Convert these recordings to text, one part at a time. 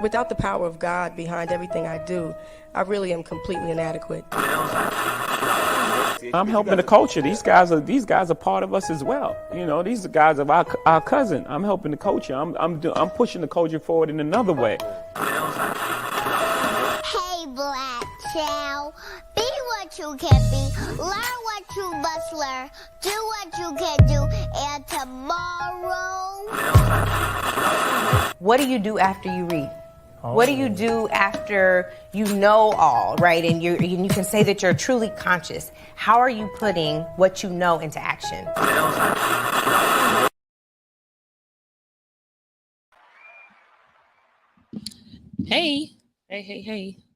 without the power of God behind everything I do, I really am completely inadequate. I'm helping the culture. These guys are part of us as well. You know, these are guys of our cousin. I'm helping the culture. I'm pushing the culture forward in another way. Hey, black child, be what you can be, learn what you must learn, do what you can do, and tomorrow. What do you do after you read? What do you do after you know all, right? And you can say that you're truly conscious. How are you putting what you know into action? Hey.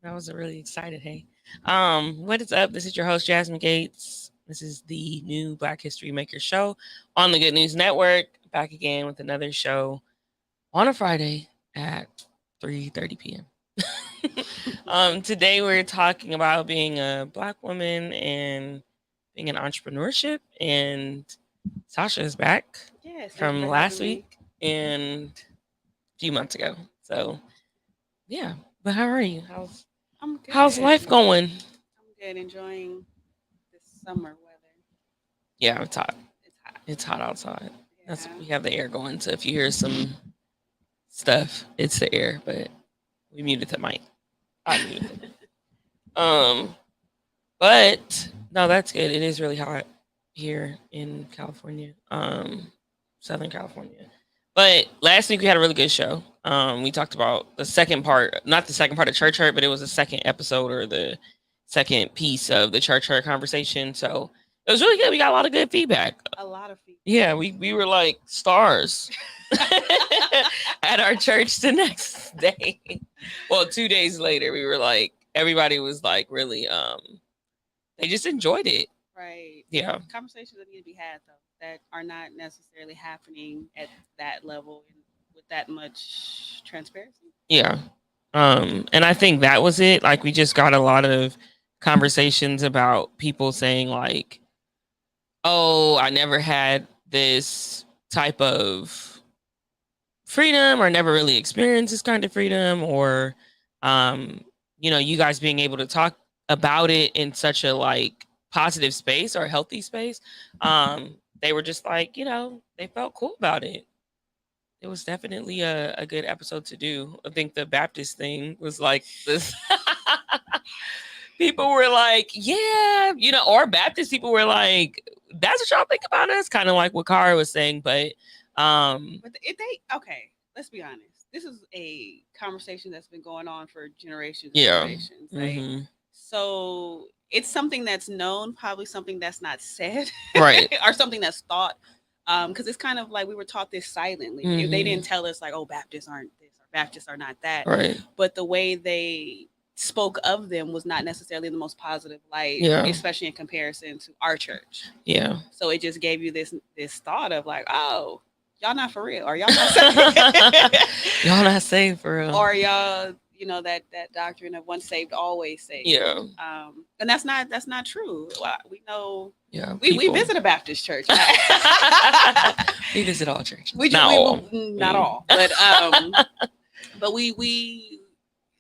That was a really excited hey. What is up? This is your host, Jasmine Gates. This is the new Black History Maker show on the Good News Network. Back again with another show on a Friday at 3:30 p.m. Today we're talking about being a Black woman and being in entrepreneurship. And Sasha is back from last week and a few months ago. So, yeah. But how are you? I'm good. How's life going? I'm good. Enjoying this summer weather. Yeah, it's hot. It's hot. It's hot outside. Yeah. We have the air going. So if you hear some stuff, it's the air. But we muted the mic. I muted it. But no, that's good. It is really hot here in California, Southern California. But last week we had a really good show. We talked about the second part, not the second part of Church Hurt, but it was the second episode or the second piece of the Church Hurt conversation. So it was really good. We got a lot of good feedback. A lot of feedback. Yeah, we were like stars at our church the next day. Well, 2 days later, we were like, everybody was like really, they just enjoyed it. Right. Yeah. Conversations that need to be had, though, that are not necessarily happening at that level and with that much transparency. Yeah. And I think that was it. Like, we just got a lot of conversations about people saying like, oh, I never had this type of freedom or never really experienced this kind of freedom, or, you guys being able to talk about it in such a like positive space or healthy space. They were just like, they felt cool about it. It was definitely a good episode to do. I think the Baptist thing was like this. People were like, yeah, or Baptist people were like, that's what y'all think about us. Kind of like what Kara was saying. But okay, let's be honest. This is a conversation that's been going on for generations and yeah. generations, right? Mm-hmm. So it's something that's known, probably something that's not said, right? Or something that's thought. Because it's kind of like we were taught this silently. Mm-hmm. They didn't tell us like, oh, Baptists aren't this or Baptists are not that. Right. But the way they spoke of them was not necessarily the most positive light, especially in comparison to our church. Yeah. So it just gave you this thought of like, oh, y'all not for real, or y'all not saved. Y'all not saved for real, or y'all, that doctrine of once saved, always saved. Yeah. And that's not true. Well, we know. Yeah. We visit a Baptist church. We visit all churches. Not all, but we.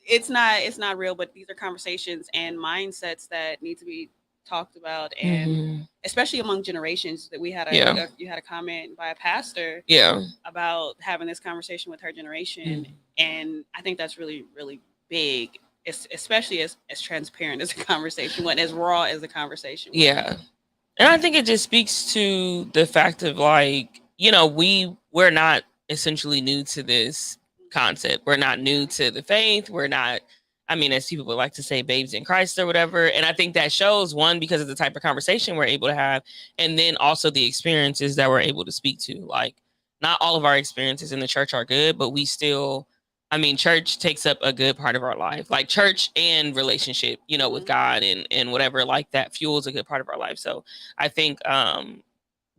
It's not real, but these are conversations and mindsets that need to be talked about, and especially among generations. That we had you had a comment by a pastor about having this conversation with her generation, and I think that's really, really big, especially as transparent as a conversation went, as raw as a conversation went. Yeah. And I think it just speaks to the fact of like, we're not essentially new to this concept. We're not new to the faith. We're not, as people would like to say, babes in Christ or whatever. And I think that shows, one, because of the type of conversation we're able to have, and then also the experiences that we're able to speak to. Like, not all of our experiences in the church are good, but we still, church takes up a good part of our life. Like church and relationship, with God and whatever, like that fuels a good part of our life. So I think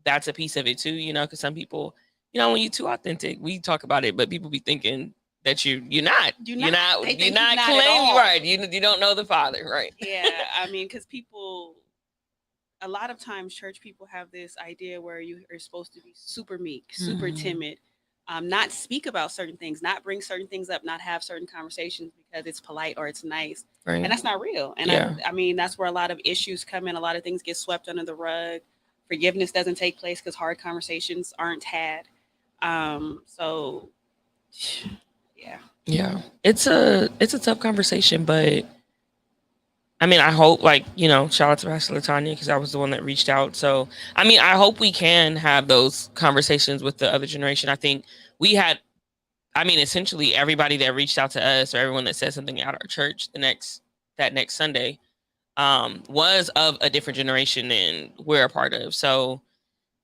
that's a piece of it too, because some people, when you're too authentic, we talk about it, but people be thinking that you're not claiming, right? You don't know the Father, right? Yeah, because people, a lot of times church people have this idea where you are supposed to be super meek, super timid, not speak about certain things, not bring certain things up, not have certain conversations because it's polite or it's nice. Right. And that's not real. And I mean, that's where a lot of issues come in. A lot of things get swept under the rug. Forgiveness doesn't take place because hard conversations aren't had. So yeah. Yeah. It's a tough conversation, but I mean, I hope, like, you know, shout out to Pastor Latanya because I was the one that reached out. So, I mean, I hope we can have those conversations with the other generation. I think we had, I mean, essentially everybody that reached out to us or everyone that said something at our church that next Sunday was of a different generation than we're a part of. So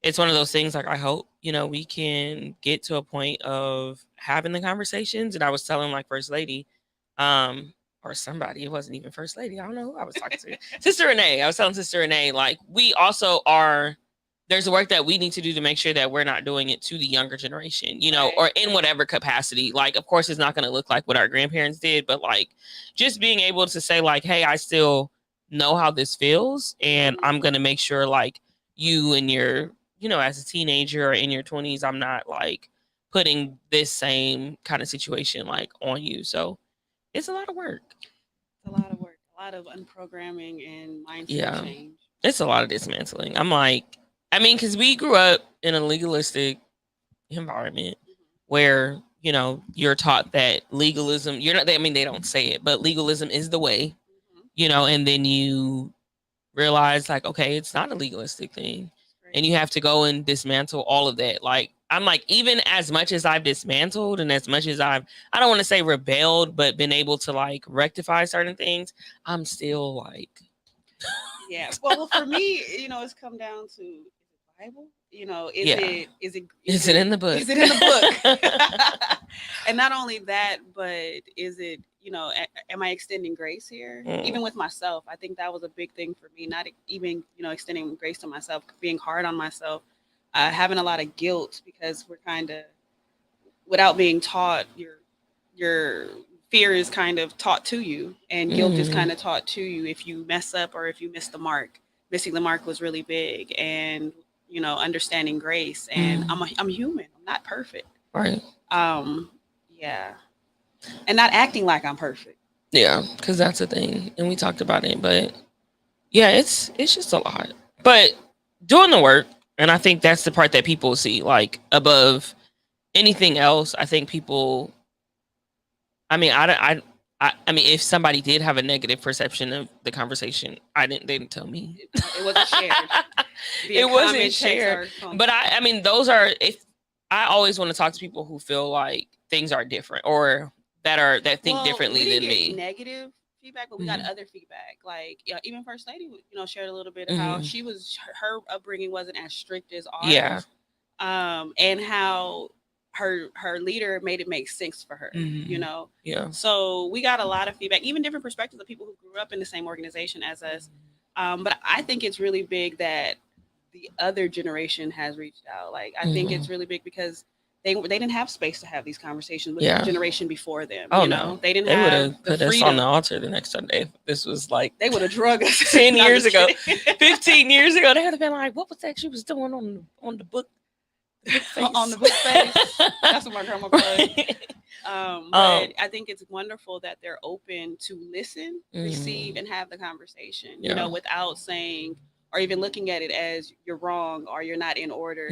it's one of those things, like, I hope, you know, we can get to a point of having the conversations. And I was telling, like, First Lady, or somebody, it wasn't even First Lady, I don't know who I was talking to. Sister Renee. I was telling Sister Renee, like, we also are, there's work that we need to do to make sure that we're not doing it to the younger generation, you know, Right. or in whatever capacity. Like, of course, it's not going to look like what our grandparents did, but like, just being able to say, like, hey, I still know how this feels, and I'm going to make sure, like, you and your, you know, as a teenager or in your 20s, I'm not like putting this same kind of situation like on you. So it's a lot of work. It's a lot of work, a lot of unprogramming and mindset change. It's a lot of dismantling. I'm like, I mean, because we grew up in a legalistic environment where, you know, you're taught that legalism, you're not, I mean, they don't say it, but legalism is the way, you know, and then you realize, like, okay, it's not a legalistic thing. And you have to go and dismantle all of that. Like, I'm like, even as much as I've dismantled and as much as I don't want to say rebelled, but been able to like rectify certain things, I'm still like. Yeah. Well, for me, you know, it's come down to, is it Bible? You know, is it in the book? Is it in the book? And not only that, but is it, you know, am I extending grace here? Even with myself, I think that was a big thing for me. Not even, you know, extending grace to myself, being hard on myself, having a lot of guilt because we're kind of, without being taught, your fear is kind of taught to you, and guilt is kind of taught to you if you mess up or if you miss the mark. Missing the mark was really big, and you know, understanding grace. And I'm human. I'm not perfect. Right. Yeah. And not acting like I'm perfect. Yeah, because that's the thing, and we talked about it. But yeah, it's just a lot. But doing the work, and I think that's the part that people see, like, above anything else. I think people. I mean, I mean, if somebody did have a negative perception of the conversation, they didn't tell me. It wasn't shared. It wasn't shared. But I mean, those are. If I always want to talk to people who feel like things are different or that think differently than me. Negative feedback, but we got other feedback. Like, even First Lady, you know, shared a little bit of how she was, her upbringing wasn't as strict as ours. Yeah. And how her leader made it make sense for her. You know. Yeah. So we got a lot of feedback, even different perspectives of people who grew up in the same organization as us. But I think it's really big that the other generation has reached out. Like, I think it's really big because they didn't have space to have these conversations with the generation before them. Oh, you know? No. They didn't They would have have put us on the altar the next Sunday. This was like, they would have drug us 10 years ago, 15 years ago. They would have been like, what was that she was doing on the book? On the book face. That's what my grandma called it. But I think it's wonderful that they're open to listen, receive, and have the conversation, you know, without saying or even looking at it as you're wrong or you're not in order.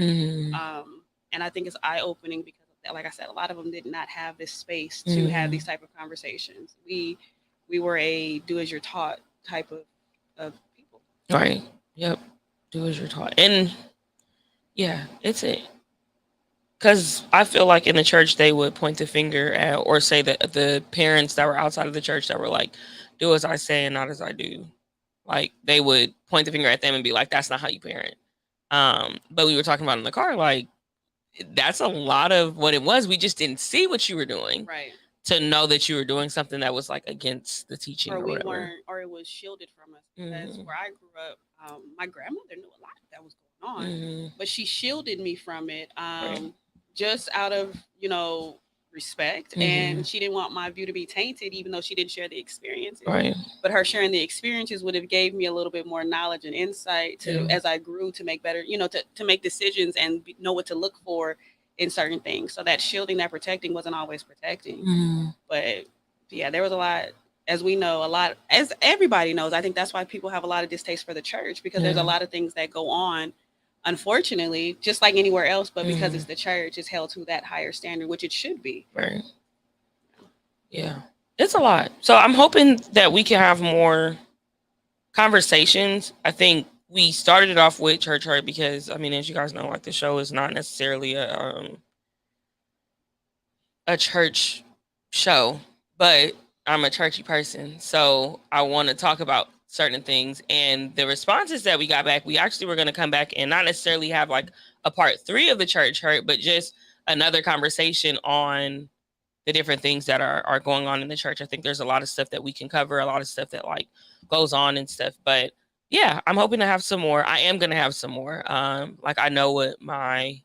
And I think it's eye-opening because, like I said, a lot of them did not have this space to have these type of conversations. We were a do as you're taught type of people. Right. Yep. Do as you're taught. And yeah, it's it. Because I feel like in the church, they would point the finger at or say that the parents that were outside of the church that were like, do as I say and not as I do. Like, they would point the finger at them and be like, that's not how you parent. But we were talking about in the car, like, that's a lot of what it was. We just didn't see what you were doing. Right. To know that you were doing something that was like against the teaching or whatever. Weren't, or it was shielded from us. Because where I grew up, my grandmother knew a lot that was going on. But she shielded me from it just out of, you know, respect. And she didn't want my view to be tainted, even though she didn't share the experiences. Right. But her sharing the experiences would have gave me a little bit more knowledge and insight to as I grew to make better, you know, to make decisions and know what to look for in certain things. So that shielding, that protecting wasn't always protecting. But yeah, there was a lot, as we know, as everybody knows. I think that's why people have a lot of distaste for the church, because there's a lot of things that go on, unfortunately, just like anywhere else, but because it's the church, it's held to that higher standard, which it should be. Right. Yeah. It's a lot. So I'm hoping that we can have more conversations. I think we started it off with church hurt because, I mean, as you guys know, like the show is not necessarily a church show, but I'm a churchy person. So I want to talk about certain things, and the responses that we got back, we actually were going to come back and not necessarily have like a part 3 of the church hurt, but just another conversation on the different things that are going on in the church. I think there's a lot of stuff that we can cover, a lot of stuff that like goes on and stuff. But yeah, I'm hoping to have some more. I am going to have some more. Like I know who my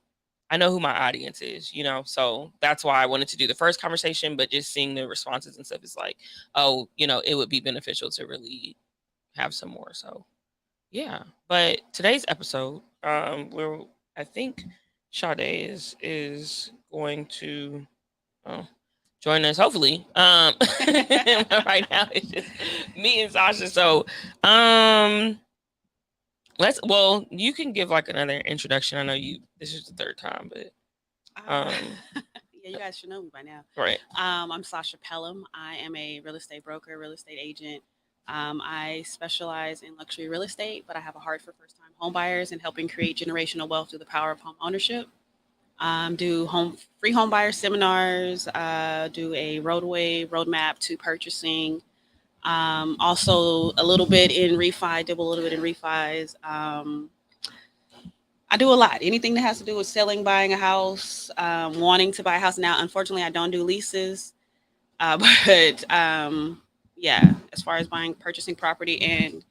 audience is, you know, so that's why I wanted to do the first conversation, but just seeing the responses and stuff is like, oh, you know, it would be beneficial to really have some more. So yeah, but today's episode, I think Sade is going to join us, hopefully. Right now it's just me and Sasha. So you can give like another introduction. I know this is the third time, but yeah, you guys should know me by now. Right. I'm Sasha Pellum. I am a real estate broker, real estate agent. I specialize in luxury real estate, but I have a heart for first-time home buyers and helping create generational wealth through the power of home ownership. Do free home buyer seminars, do a roadmap to purchasing. Also a little bit in refi, dibble a little bit in refis. I do a lot, anything that has to do with selling, buying a house, wanting to buy a house. Now, unfortunately, I don't do leases, but yeah, as far as purchasing property, and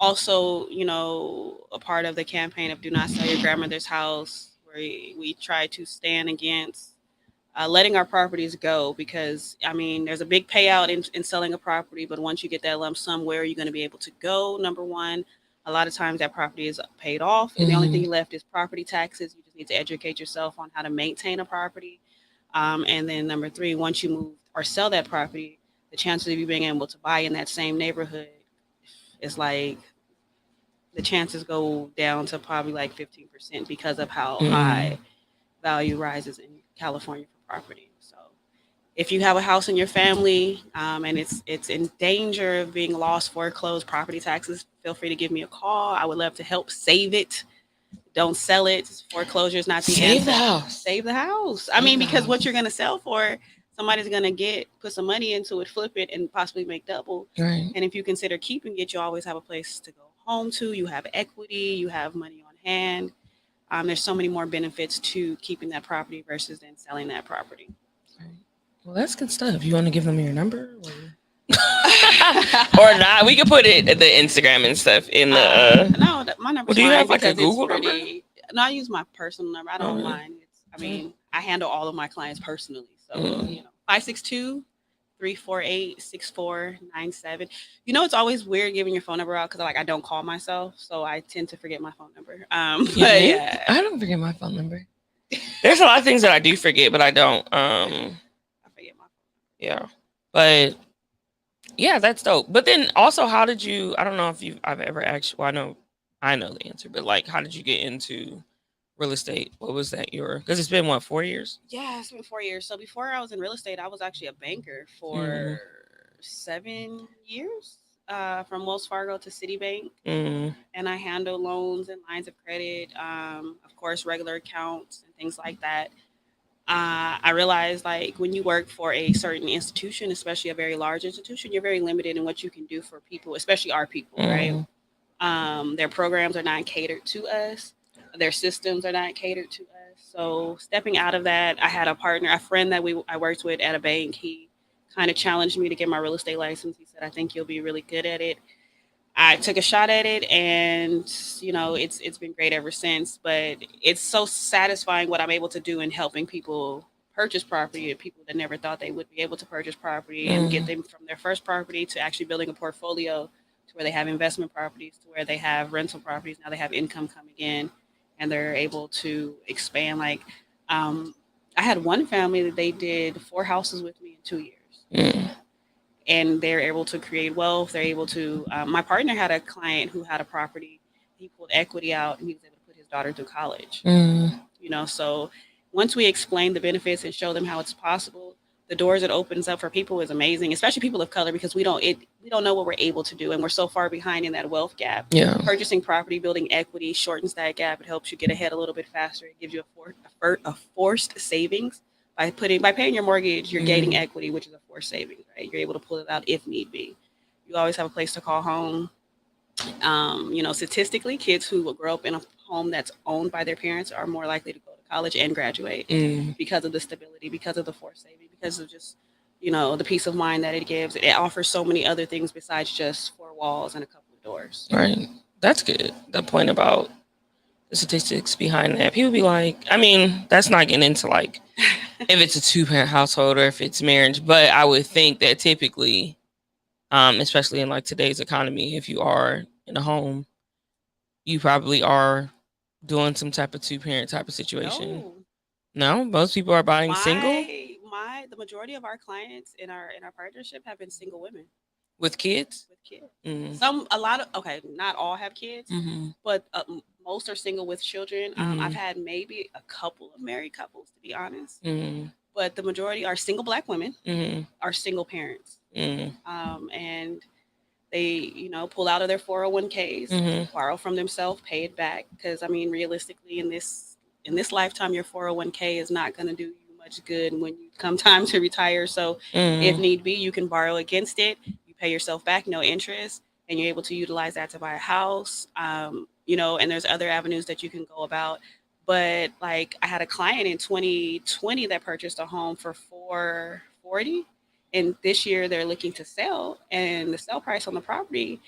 also, you know, a part of the campaign of Do Not Sell Your Grandmother's House, where we try to stand against letting our properties go, because, I mean, there's a big payout in selling a property, but once you get that lump sum, where are you going to be able to go? Number one, a lot of times that property is paid off, and the only thing left is property taxes. You just need to educate yourself on how to maintain a property. And then number 3, once you move or sell that property, the chances of you being able to buy in that same neighborhood is like, the chances go down to probably like 15% because of how high value rises in California for property. So if you have a house in your family and it's in danger of being lost, foreclosed, property taxes, feel free to give me a call. I would love to help save it. Don't sell it. Foreclosure is not the answer. Save the house. Save the house. I mean, because what you're going to sell for, somebody's going to put some money into it, flip it, and possibly make double. Right. And if you consider keeping it, you always have a place to go home to. You have equity. You have money on hand. There's so many more benefits to keeping that property versus then selling that property. Right. Well, that's good stuff. You want to give them your number? Or not? We could put it at the Instagram and stuff in the. No, my number. Well, do you have like a Google number? No, I use my personal number. I don't mind. I mean, I handle all of my clients personally. So, you know, 562-348-6497. You know, it's always weird giving your phone number out because I don't call myself, so I tend to forget my phone number. But yeah, I don't forget my phone number. There's a lot of things that I do forget, but I don't. I forget my phone number. Yeah, but yeah, that's dope. But then also, how did you? I don't know if I've ever asked. Well, I know the answer, but like, how did you get into real estate? What was that because it's been 4 years? Yeah, it's been 4 years. So before I was in real estate, I was actually a banker for 7 years, from Wells Fargo to Citibank. And I handled loans and lines of credit, of course, regular accounts and things like that. I realized, like, when you work for a certain institution, especially a very large institution, you're very limited in what you can do for people, especially our people, right? Their programs are not catered to us. Their systems are not catered to us. So stepping out of that, I had a friend that I worked with at a bank. He kind of challenged me to get my real estate license. He said, I think you'll be really good at it. I took a shot at it, and, you know, it's been great ever since. But it's so satisfying what I'm able to do in helping people purchase property, and people that never thought they would be able to purchase property, and get them from their first property to actually building a portfolio to where they have investment properties, to where they have rental properties. Now they have income coming in, and they're able to expand. Like, I had one family that they did 4 houses with me in 2 years. And they're able to create wealth. They're able to. My partner had a client who had a property. He pulled equity out, and he was able to put his daughter through college. So once we explain the benefits and show them how it's possible, the doors it opens up for people is amazing, especially people of color, because we don't know what we're able to do, and we're so far behind in that wealth gap. Purchasing property, building equity shortens that gap. It helps you get ahead a little bit faster. It gives you a forced savings. By paying your mortgage, you're gaining equity, which is a forced savings, right? You're able to pull it out if need be. You always have a place to call home. Statistically, kids who will grow up in a home that's owned by their parents are more likely to go to college and graduate because of the stability, because of the forced saving, because of just, the peace of mind that it gives. It offers so many other things besides just 4 walls and a couple of doors. Right. That's good. The point about the statistics behind that. People be like, that's not getting into like if it's a 2-parent household or if it's marriage, but I would think that typically, especially in like today's economy, if you are in a home, you probably are doing some type of 2-parent type of situation. No, most people are buying single. The majority of our clients in our partnership have been single women with kids. Not all have kids, but most are single with children. I've had maybe a couple of married couples, to be honest, but the majority are single Black women, are single parents, and they pull out of their 401ks, borrow from themselves, pay it back, because realistically in this lifetime your 401k is not going to do you much good when you come time to retire. So if need be, you can borrow against it, you pay yourself back, no interest, and you're able to utilize that to buy a house. And there's other avenues that you can go about. But like I had a client in 2020 that purchased a home for $440, and this year they're looking to sell, and the sale price on the property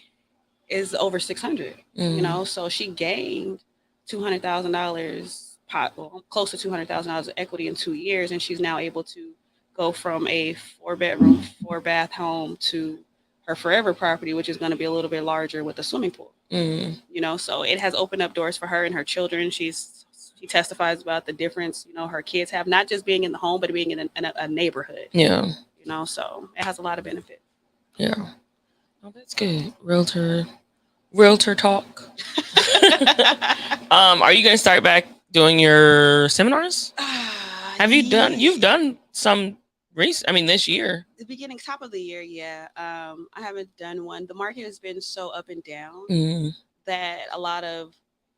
is over $600. So she gained $200,000 close to $200,000 of equity in 2 years, and she's now able to go from a 4-bedroom, 4-bath home to her forever property, which is going to be a little bit larger with a swimming pool. So it has opened up doors for her and her children. She testifies about the difference her kids have, not just being in the home, but being in a neighborhood. So it has a lot of benefit. Oh, that's good. Realtor talk. Are you going to start back doing your seminars? You've done some this year? The beginning, top of the year, yeah. I haven't done one. The market has been so up and down that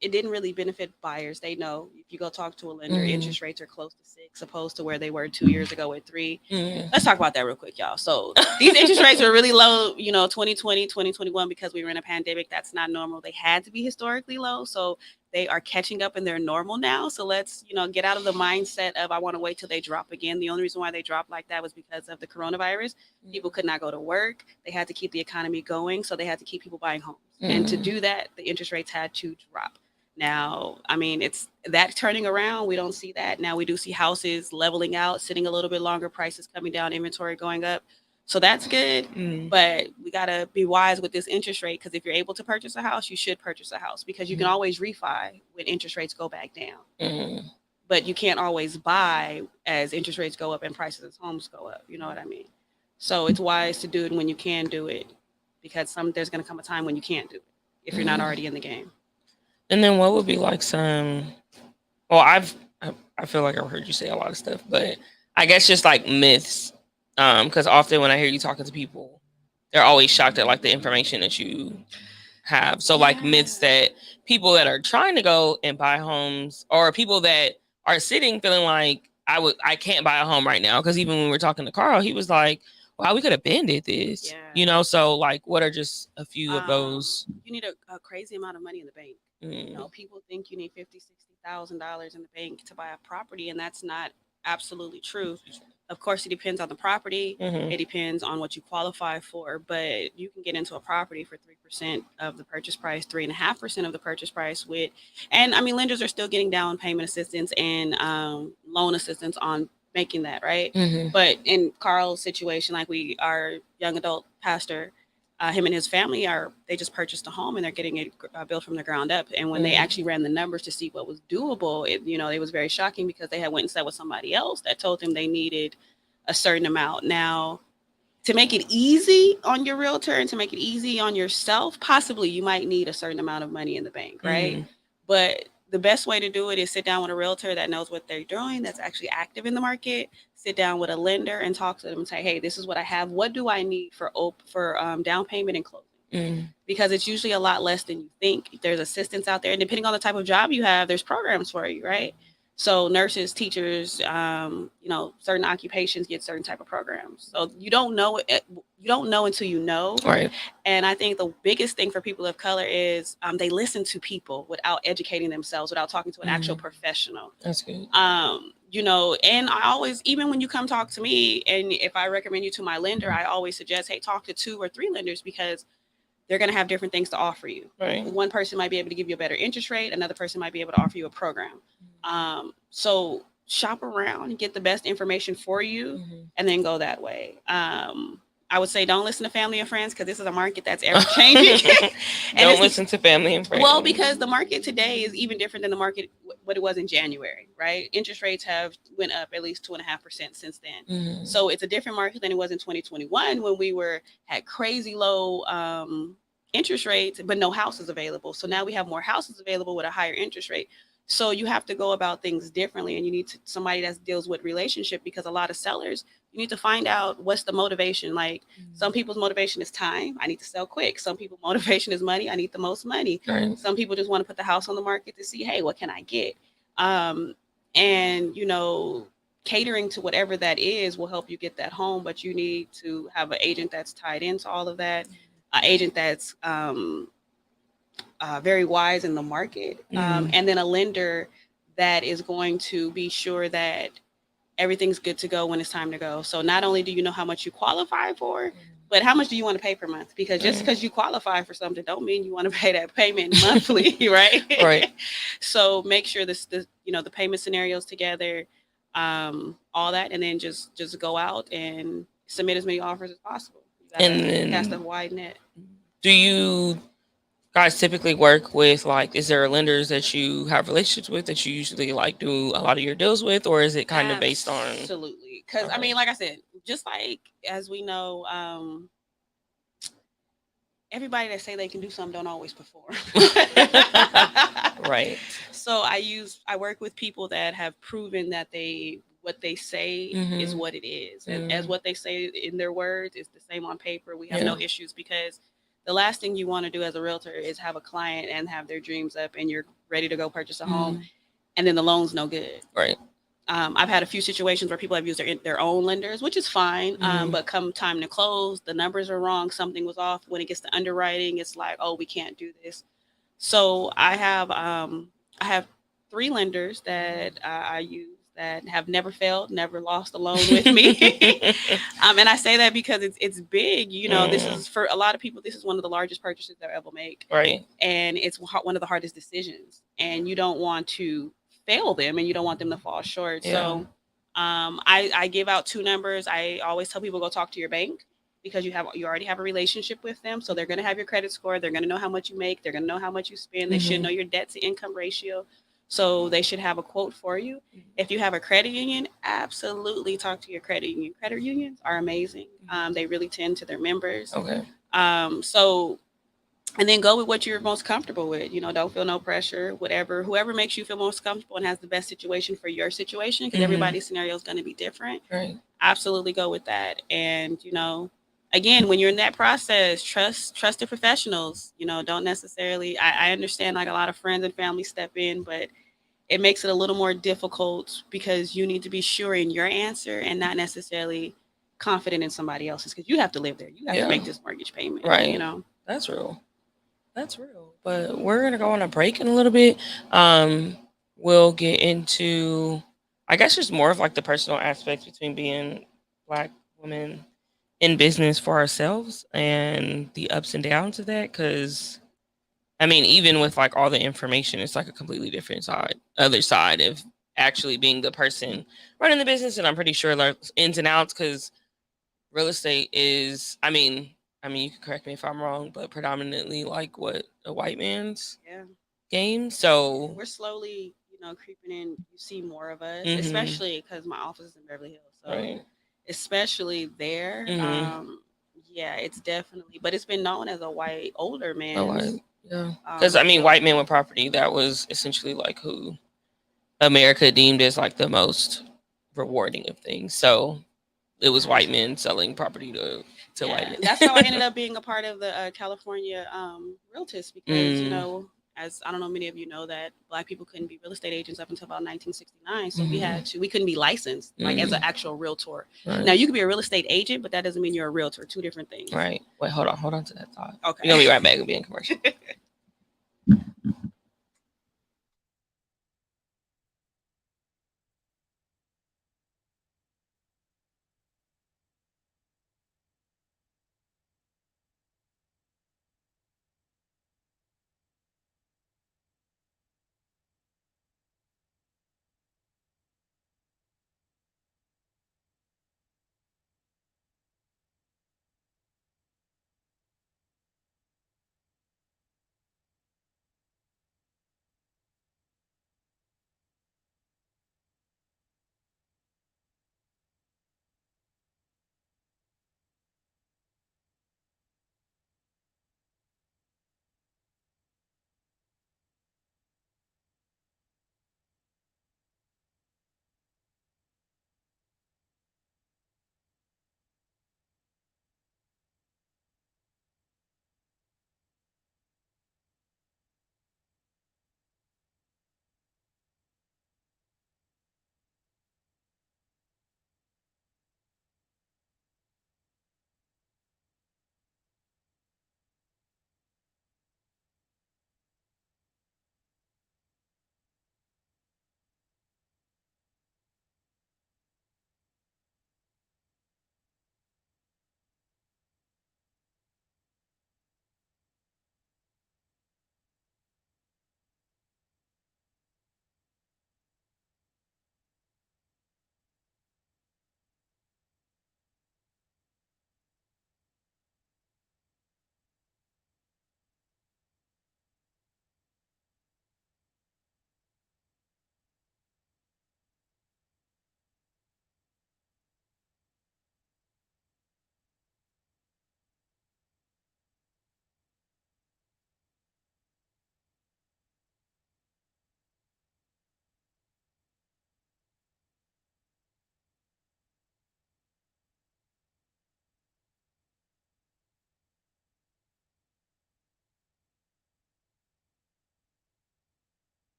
it didn't really benefit buyers. They know if you go talk to a lender, interest rates are close to 6, opposed to where they were 2 years ago at 3. Let's talk about that real quick, y'all. So these interest rates were really low, 2020, 2021, because we were in a pandemic. That's not normal. They had to be historically low. So they are catching up and they're normal now. So let's, get out of the mindset of I want to wait till they drop again. The only reason why they dropped like that was because of the coronavirus. People could not go to work. They had to keep the economy going. So they had to keep people buying homes. And to do that, the interest rates had to drop. Now, it's that turning around. We don't see that. Now we do see houses leveling out, sitting a little bit longer, prices coming down, inventory going up. So that's good. But we got to be wise with this interest rate, because if you're able to purchase a house, you should purchase a house, because you can always refi when interest rates go back down. But you can't always buy as interest rates go up and prices of homes go up. You know what I mean? So it's wise to do it when you can do it, because there's going to come a time when you can't do it if you're not already in the game. And then what would be like some? Well, I feel like I've heard you say a lot of stuff, but I guess just like myths, because often when I hear you talking to people, they're always shocked at like the information that you have. So like myths that people that are trying to go and buy homes, or people that are sitting feeling like I can't buy a home right now, because even when we were talking to Carl, he was like, wow, we could have been did this, so like what are just a few of those? You need a crazy amount of money in the bank. People think you need $50,000-$60,000 in the bank to buy a property, and that's not absolutely true. Of course, it depends on the property. It depends on what you qualify for, but you can get into a property for 3% of the purchase price, 3.5% of the purchase price lenders are still getting down payment assistance and loan assistance on making that, right? But in Carl's situation, like our young adult pastor, him and his family they just purchased a home and they're getting it built from the ground up. And when they actually ran the numbers to see what was doable, it was very shocking because they had went and sat with somebody else that told them they needed a certain amount. Now, to make it easy on your realtor and to make it easy on yourself, possibly you might need a certain amount of money in the bank, right? But the best way to do it is sit down with a realtor that knows what they're doing, that's actually active in the market. Sit down with a lender and talk to them and say, hey, this is what I have. What do I need for down payment and closing? Because it's usually a lot less than you think. There's assistance out there. And depending on the type of job you have, there's programs for you, right? So nurses, teachers, certain occupations get certain type of programs. So you don't know until you know. Right. And I think the biggest thing for people of color is they listen to people without educating themselves, without talking to an actual professional. That's good. And I always, even when you come talk to me, and if I recommend you to my lender, I always suggest, hey, talk to 2 or 3 lenders because they're going to have different things to offer you. Right. One person might be able to give you a better interest rate. Another person might be able to offer you a program. So shop around and get the best information for you and then go that way. I would say don't listen to family and friends because this is a market that's ever changing. Don't listen to family and friends. Well, because the market today is even different than the market what it was in January, right? Interest rates have went up at least 2.5% since then. So it's a different market than it was in 2021 when we had crazy low interest rates, but no houses available. So now we have more houses available with a higher interest rate. So you have to go about things differently, and you need somebody that deals with relationship because a lot of sellers, you need to find out what's the motivation. Like some people's motivation is time. I need to sell quick. Some people's motivation is money. I need the most money. Right. Some people just want to put the house on the market to see, hey, what can I get? Catering to whatever that is will help you get that home, but you need to have an agent that's tied into all of that, an agent that's very wise in the market, and then a lender that is going to be sure that everything's good to go when it's time to go. So not only do you know how much you qualify for, but how much do you want to pay per month? Because just because you qualify for something don't mean you want to pay that payment monthly, right? Right. So make sure the payment scenarios together, all that, and then just go out and submit as many offers as possible. And then cast a wide net. Do you guys typically work with, like, is there lenders that you have relationships with that you usually like do a lot of your deals with, or is it kind of based on? Absolutely. Because I mean, like I said, just like as we know, everybody that say they can do something don't always perform. Right. So I work with people that have proven that what they say is what it is. And as what they say in their words is the same on paper. We have no issues, because the last thing you want to do as a realtor is have a client and have their dreams up and you're ready to go purchase a home and then the loan's no good. Right. I've had a few situations where people have used their own lenders, which is fine. But come time to close, the numbers are wrong. Something was off. When it gets to underwriting, it's like, oh, we can't do this. So I have 3 lenders that I use that have never failed, never lost a loan with me. And I say that because it's big. This is, for a lot of people, this is one of the largest purchases they'll ever make. Right. And it's one of the hardest decisions. And you don't want to fail them and you don't want them to fall short. Yeah. So I give out 2 numbers. I always tell people, go talk to your bank, because you already have a relationship with them. So they're going to have your credit score. They're going to know how much you make. They're going to know how much you spend. They should know your debt to income ratio. So they should have a quote for you. If you have a credit union, absolutely talk to your credit union. Credit unions are amazing. They really tend to their members. Okay. And then go with what you're most comfortable with. Don't feel no pressure, whoever makes you feel most comfortable and has the best situation for your situation, because everybody's scenario is going to be different. Right. Absolutely go with that. And, again, when you're in that process, trust the professionals. Don't necessarily, I understand, like, a lot of friends and family step in, but it makes it a little more difficult because you need to be sure in your answer and not necessarily confident in somebody else's, because you have to live there. You have to make this mortgage payment. Right. That's real. But we're going to go on a break in a little bit. We'll get into, I guess, just more of like the personal aspects between being Black women in business for ourselves and the ups and downs of that. Because, I mean, even with like all the information, it's like a completely different other side of actually being the person running the business. And I'm pretty sure like ins and outs, because real estate is, I mean, I mean, you can correct me if I'm wrong, but predominantly like what a white man's game. So we're slowly, creeping in. You see more of us, Mhm. especially because my office is in Beverly Hills. So right. especially there, Mhm. yeah, it's definitely. But it's been known as a white older Oh, man's. yeah. Because I mean, field. white men with property, that was essentially like who America deemed as like the most rewarding of things. So it was white men selling property to white men. That's how I ended up being a part of the California Realtors because Mm. as I don't know, many of you know that Black people couldn't be real estate agents up until about 1969. So Mhm. we couldn't be licensed like as an Mm. actual realtor. Right. Now you could be a real estate agent, but that doesn't mean you're a realtor. Two different things. Right. Wait, hold on to that thought. Okay. We're gonna be right back. We'll be in commercial.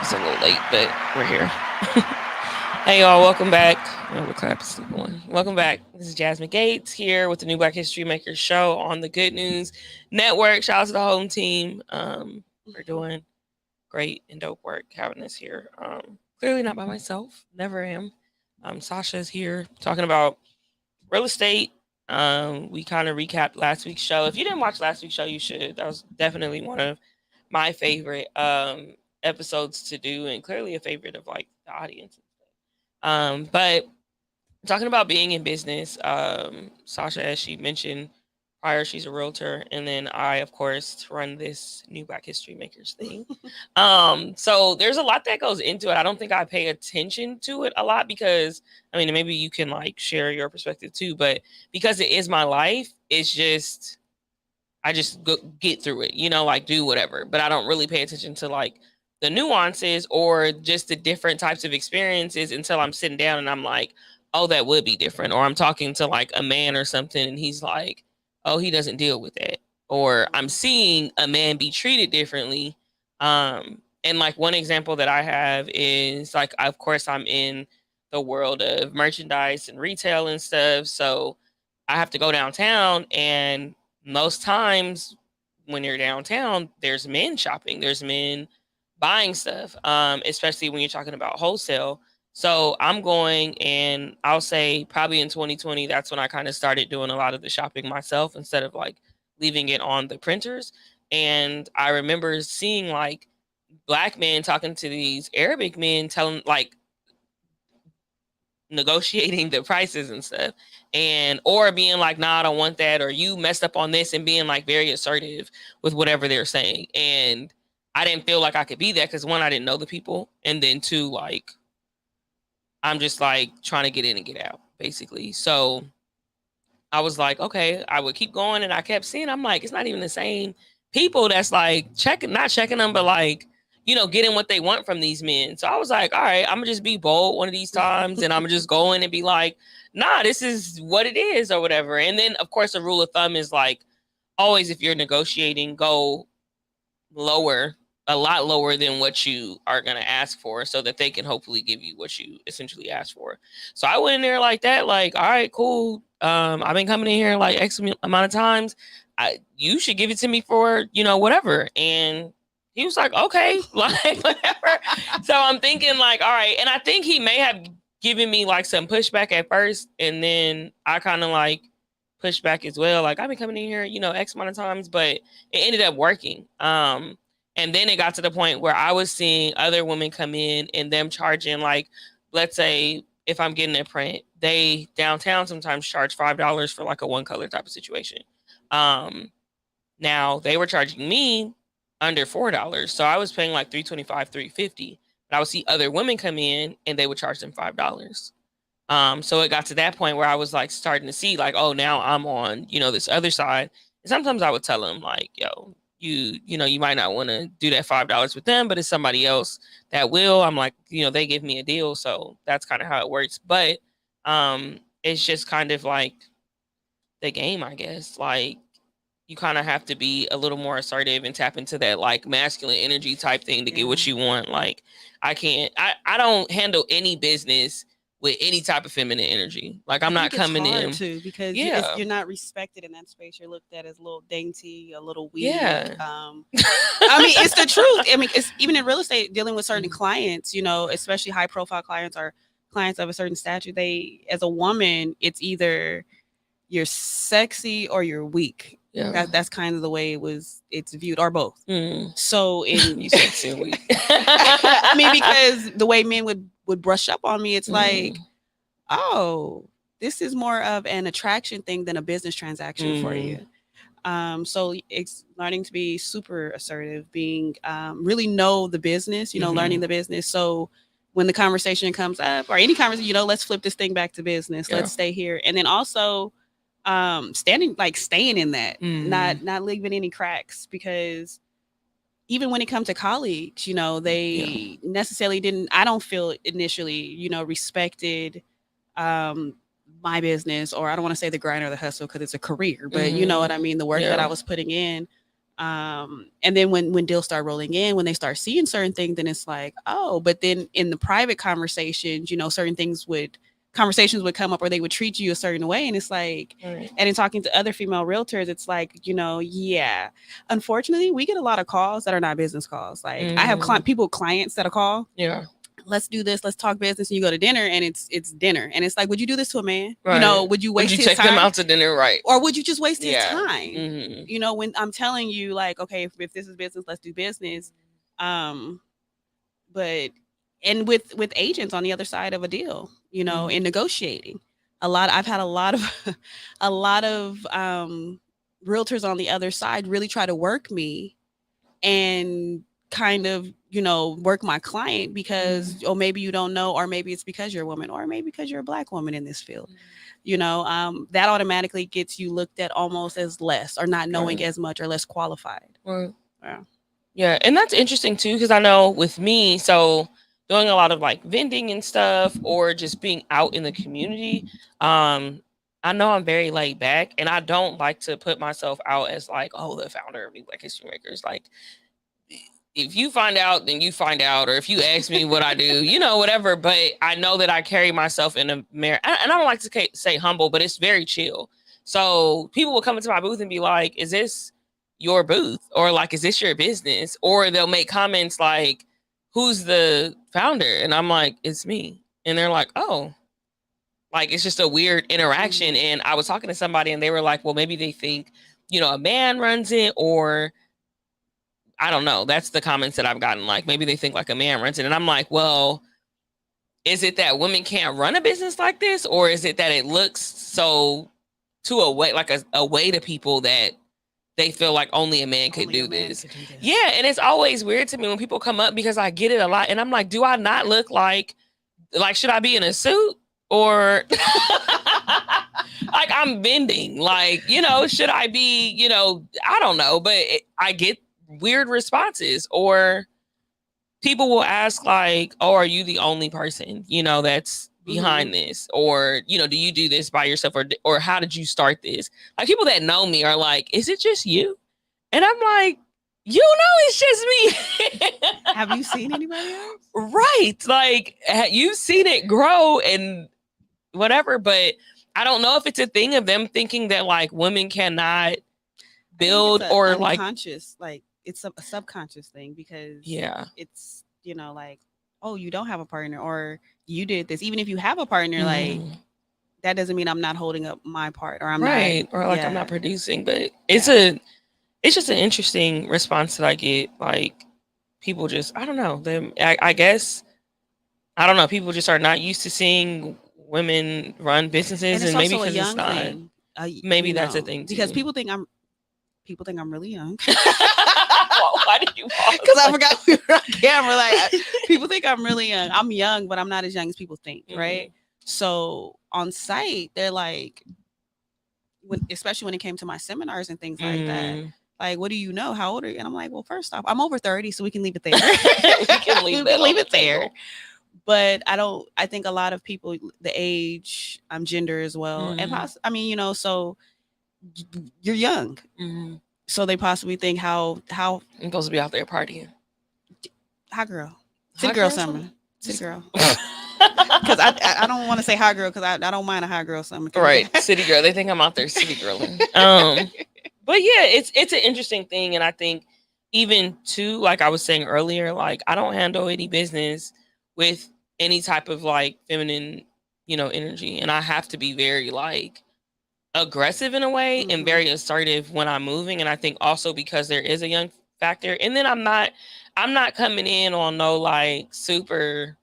It's a little late, but we're here. Hey y'all, welcome back. Oh, we're clapping sleep on. Welcome back. This is Jasmine Gates here with the New Black History Makers show on the Good News Network. Shout out to the home team. We're doing great and dope work having us here. Clearly not by myself. Never am. Sasha's here talking about real estate. We kind of recapped last week's show. If you didn't watch last week's show, you should. That was definitely one of my favorite episodes to do, and clearly a favorite of like the audience. But talking about being in business, Sasha, as she mentioned prior, she's a realtor, and then I, of course, run this New Black History Makers thing. So there's a lot that goes into it. I don't think I pay attention to it a lot because, I mean, maybe you can like share your perspective too, but because it is my life, it's just I just get through it, like do whatever. But I don't really pay attention to like the nuances or just the different types of experiences until I'm sitting down and I'm like, oh, that would be different. Or I'm talking to like a man or something and he's like, oh, he doesn't deal with that. or I'm seeing a man be treated differently. And like one example that I have is like, of course, I'm in the world of merchandise and retail and stuff. So I have to go downtown, and most times when you're downtown, there's men shopping, there's men buying stuff, especially when you're talking about wholesale. So I'm going, and I'll say probably in 2020, that's when I kind of started doing a lot of the shopping myself instead of like leaving it on the printers. And I remember seeing like Black men talking to these Arabic men, telling like negotiating the prices and stuff, and or being like, nah, I don't want that, or you messed up on this, and being like very assertive with whatever they're saying. And I didn't feel like I could be that, because one, I didn't know the people, and then two, like I'm just like trying to get in and get out basically. So I was like, okay, I would keep going, and I kept seeing, I'm like, it's not even the same people that's like not checking them, but like, getting what they want from these men. So I was like, all right, I'm gonna just be bold one of these times, and I'm gonna just go in and be like, nah, this is what it is, or whatever. And then of course, a rule of thumb is like, always if you're negotiating, go lower, a lot lower than what you are going to ask for, so that they can hopefully give you what you essentially asked for. So I went in there like that, like, all right, cool. I've been coming in here like X amount of times. You should give it to me for, whatever. And he was like, okay, like whatever. So I'm thinking like, all right. And I think he may have given me like some pushback at first. And then I kind of like pushed back as well. Like, I've been coming in here, X amount of times, but it ended up working. And then it got to the point where I was seeing other women come in and them charging, like, let's say if I'm getting a print, they downtown sometimes charge $5 for like a one color type of situation. Now they were charging me under $4. So I was paying like $3.25, $3.50. But I would see other women come in and they would charge them $5. So it got to that point where I was like starting to see like, oh, now I'm on, this other side. And sometimes I would tell them like, yo, you might not want to do that $5 with them, but it's somebody else that will. I'm like, they give me a deal. So that's kind of how it works. But it's just kind of like the game, I guess. Like, you kind of have to be a little more assertive and tap into that like masculine energy type thing to get what you want. Like, I don't handle any business with any type of feminine energy. Like, I'm not coming in too, because if you're not respected in that space, you're looked at as a little dainty, a little weak. Yeah. I mean, it's the truth. I mean, it's even in real estate, dealing with certain clients, especially high profile clients or clients of a certain stature. They, as a woman, it's either you're sexy or you're weak. Yeah. That's kind of the way it's viewed, or both. So you sexy and weak. I mean, because the way men would brush up on me, it's like, oh, this is more of an attraction thing than a business transaction for you. So it's learning to be super assertive, being really know the business, learning the business. So when the conversation comes up, or any conversation, let's flip this thing back to business. Let's stay here. And then also staying in that, not leaving any cracks, because even when it comes to colleagues, they necessarily didn't, I don't feel initially, respected my business, or I don't want to say the grind or the hustle, because it's a career, but you know what I mean, the work that I was putting in. And then when deals start rolling in, when they start seeing certain things, then it's like, oh, but then in the private conversations, certain conversations would come up, or they would treat you a certain way. And it's like, and in talking to other female realtors, it's like, unfortunately, we get a lot of calls that are not business calls. Like, I have clients that'll call. Yeah. Let's do this. Let's talk business. And you go to dinner, and it's dinner. And it's like, would you do this to a man? Right. Would you waste his time? Would you take them out to dinner? Right. Or would you just waste his time? When I'm telling you, like, okay, if this is business, let's do business. But, and with agents on the other side of a deal, in negotiating, I've had a lot of realtors on the other side really try to work me and kind of, work my client because, or maybe you don't know, or maybe it's because you're a woman, or maybe because you're a Black woman in this field, that automatically gets you looked at almost as less, or not knowing as much, or less qualified. Right. Yeah. And that's interesting too, because I know with me, so doing a lot of like vending and stuff, or just being out in the community, I'm I know I'm very laid back, and I don't like to put myself out as like, oh, the founder of New Black History Makers. Like, if you find out, then you find out, or if you ask me what I do, you know, whatever. But I know that I carry myself in a mirror, and I don't like to say humble, but it's very chill. So people will come into my booth and be like, "Is this your booth?" Or like, "Is this your business?" Or they'll make comments like, "Who's the founder?" And I'm like, "It's me." And they're like, "Oh." Like, it's just a weird interaction. And I was talking to somebody and they were like, well, maybe they think, you know, a man runs it, or I don't know. That's the comments that I've gotten. Like, maybe they think like a man runs it. And I'm like, well, is it that women can't run a business like this? Or is it that it looks so to a way, like a way to people that they feel like only a man could do this. Yeah. And it's always weird to me when people come up, because I get it a lot. And I'm like, do I not look like should I be in a suit? Or like I'm bending, like, you know, should I be, you know, I don't know, but I get weird responses. Or people will ask like, oh, are you the only person, you know, that's behind this? Or, you know, do you do this by yourself? Or how did you start this? Like, people that know me are like, is it just you? And I'm like, you know, it's just me. Have you seen anybody else? Right. Like, you've seen it grow and whatever, but I don't know if it's a thing of them thinking that like women cannot build, or like unconscious, like it's a subconscious thing, because it's, you know, like, oh, you don't have a partner, or you did this. Even if you have a partner, like that doesn't mean I'm not holding up my part, or I'm not, or like I'm not producing. But it's just an interesting response that I get. Like, people just, I don't know, I guess, I don't know, people just are not used to seeing women run businesses, and maybe because it's not thing. Maybe that's a thing too. Because people think I'm really young. Why did you? Because I forgot we were on camera. Like, people think I'm really young. I'm young, but I'm not as young as people think, right? So on site, they're like, especially when it came to my seminars and things like that. Like, what do you know? How old are you? And I'm like, well, first off, I'm over 30, so we can leave it there. We can leave it there. But I think a lot of people, the age, gender as well. And I mean, you know, so you're young. So they possibly think how I'm supposed to be out there partying. Hot girl. City girl summer. City girl. Because I don't want to say hot girl, because I don't mind a hot girl summer. Right. City girl. They think I'm out there city girling. But yeah, it's an interesting thing. And I think even too, like I was saying earlier, like I don't handle any business with any type of like feminine, you know, energy. And I have to be very like aggressive in a way and very assertive when I'm moving. And I think also because there is a young factor. And then I'm not coming in on no like super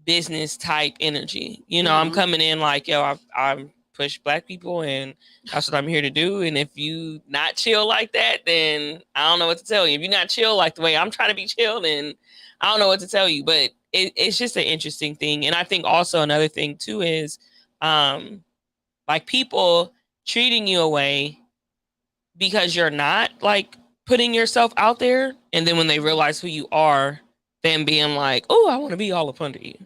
business type energy. You know, I'm coming in like, yo, I'm push Black people, and that's what I'm here to do. And if you not chill like that, then I don't know what to tell you. If you're not chill like the way I'm trying to be chill, then I don't know what to tell you. But it's just an interesting thing. And I think also another thing too is like people treating you away because you're not like putting yourself out there. And then when they realize who you are, then being like, oh, I want to be all up under you,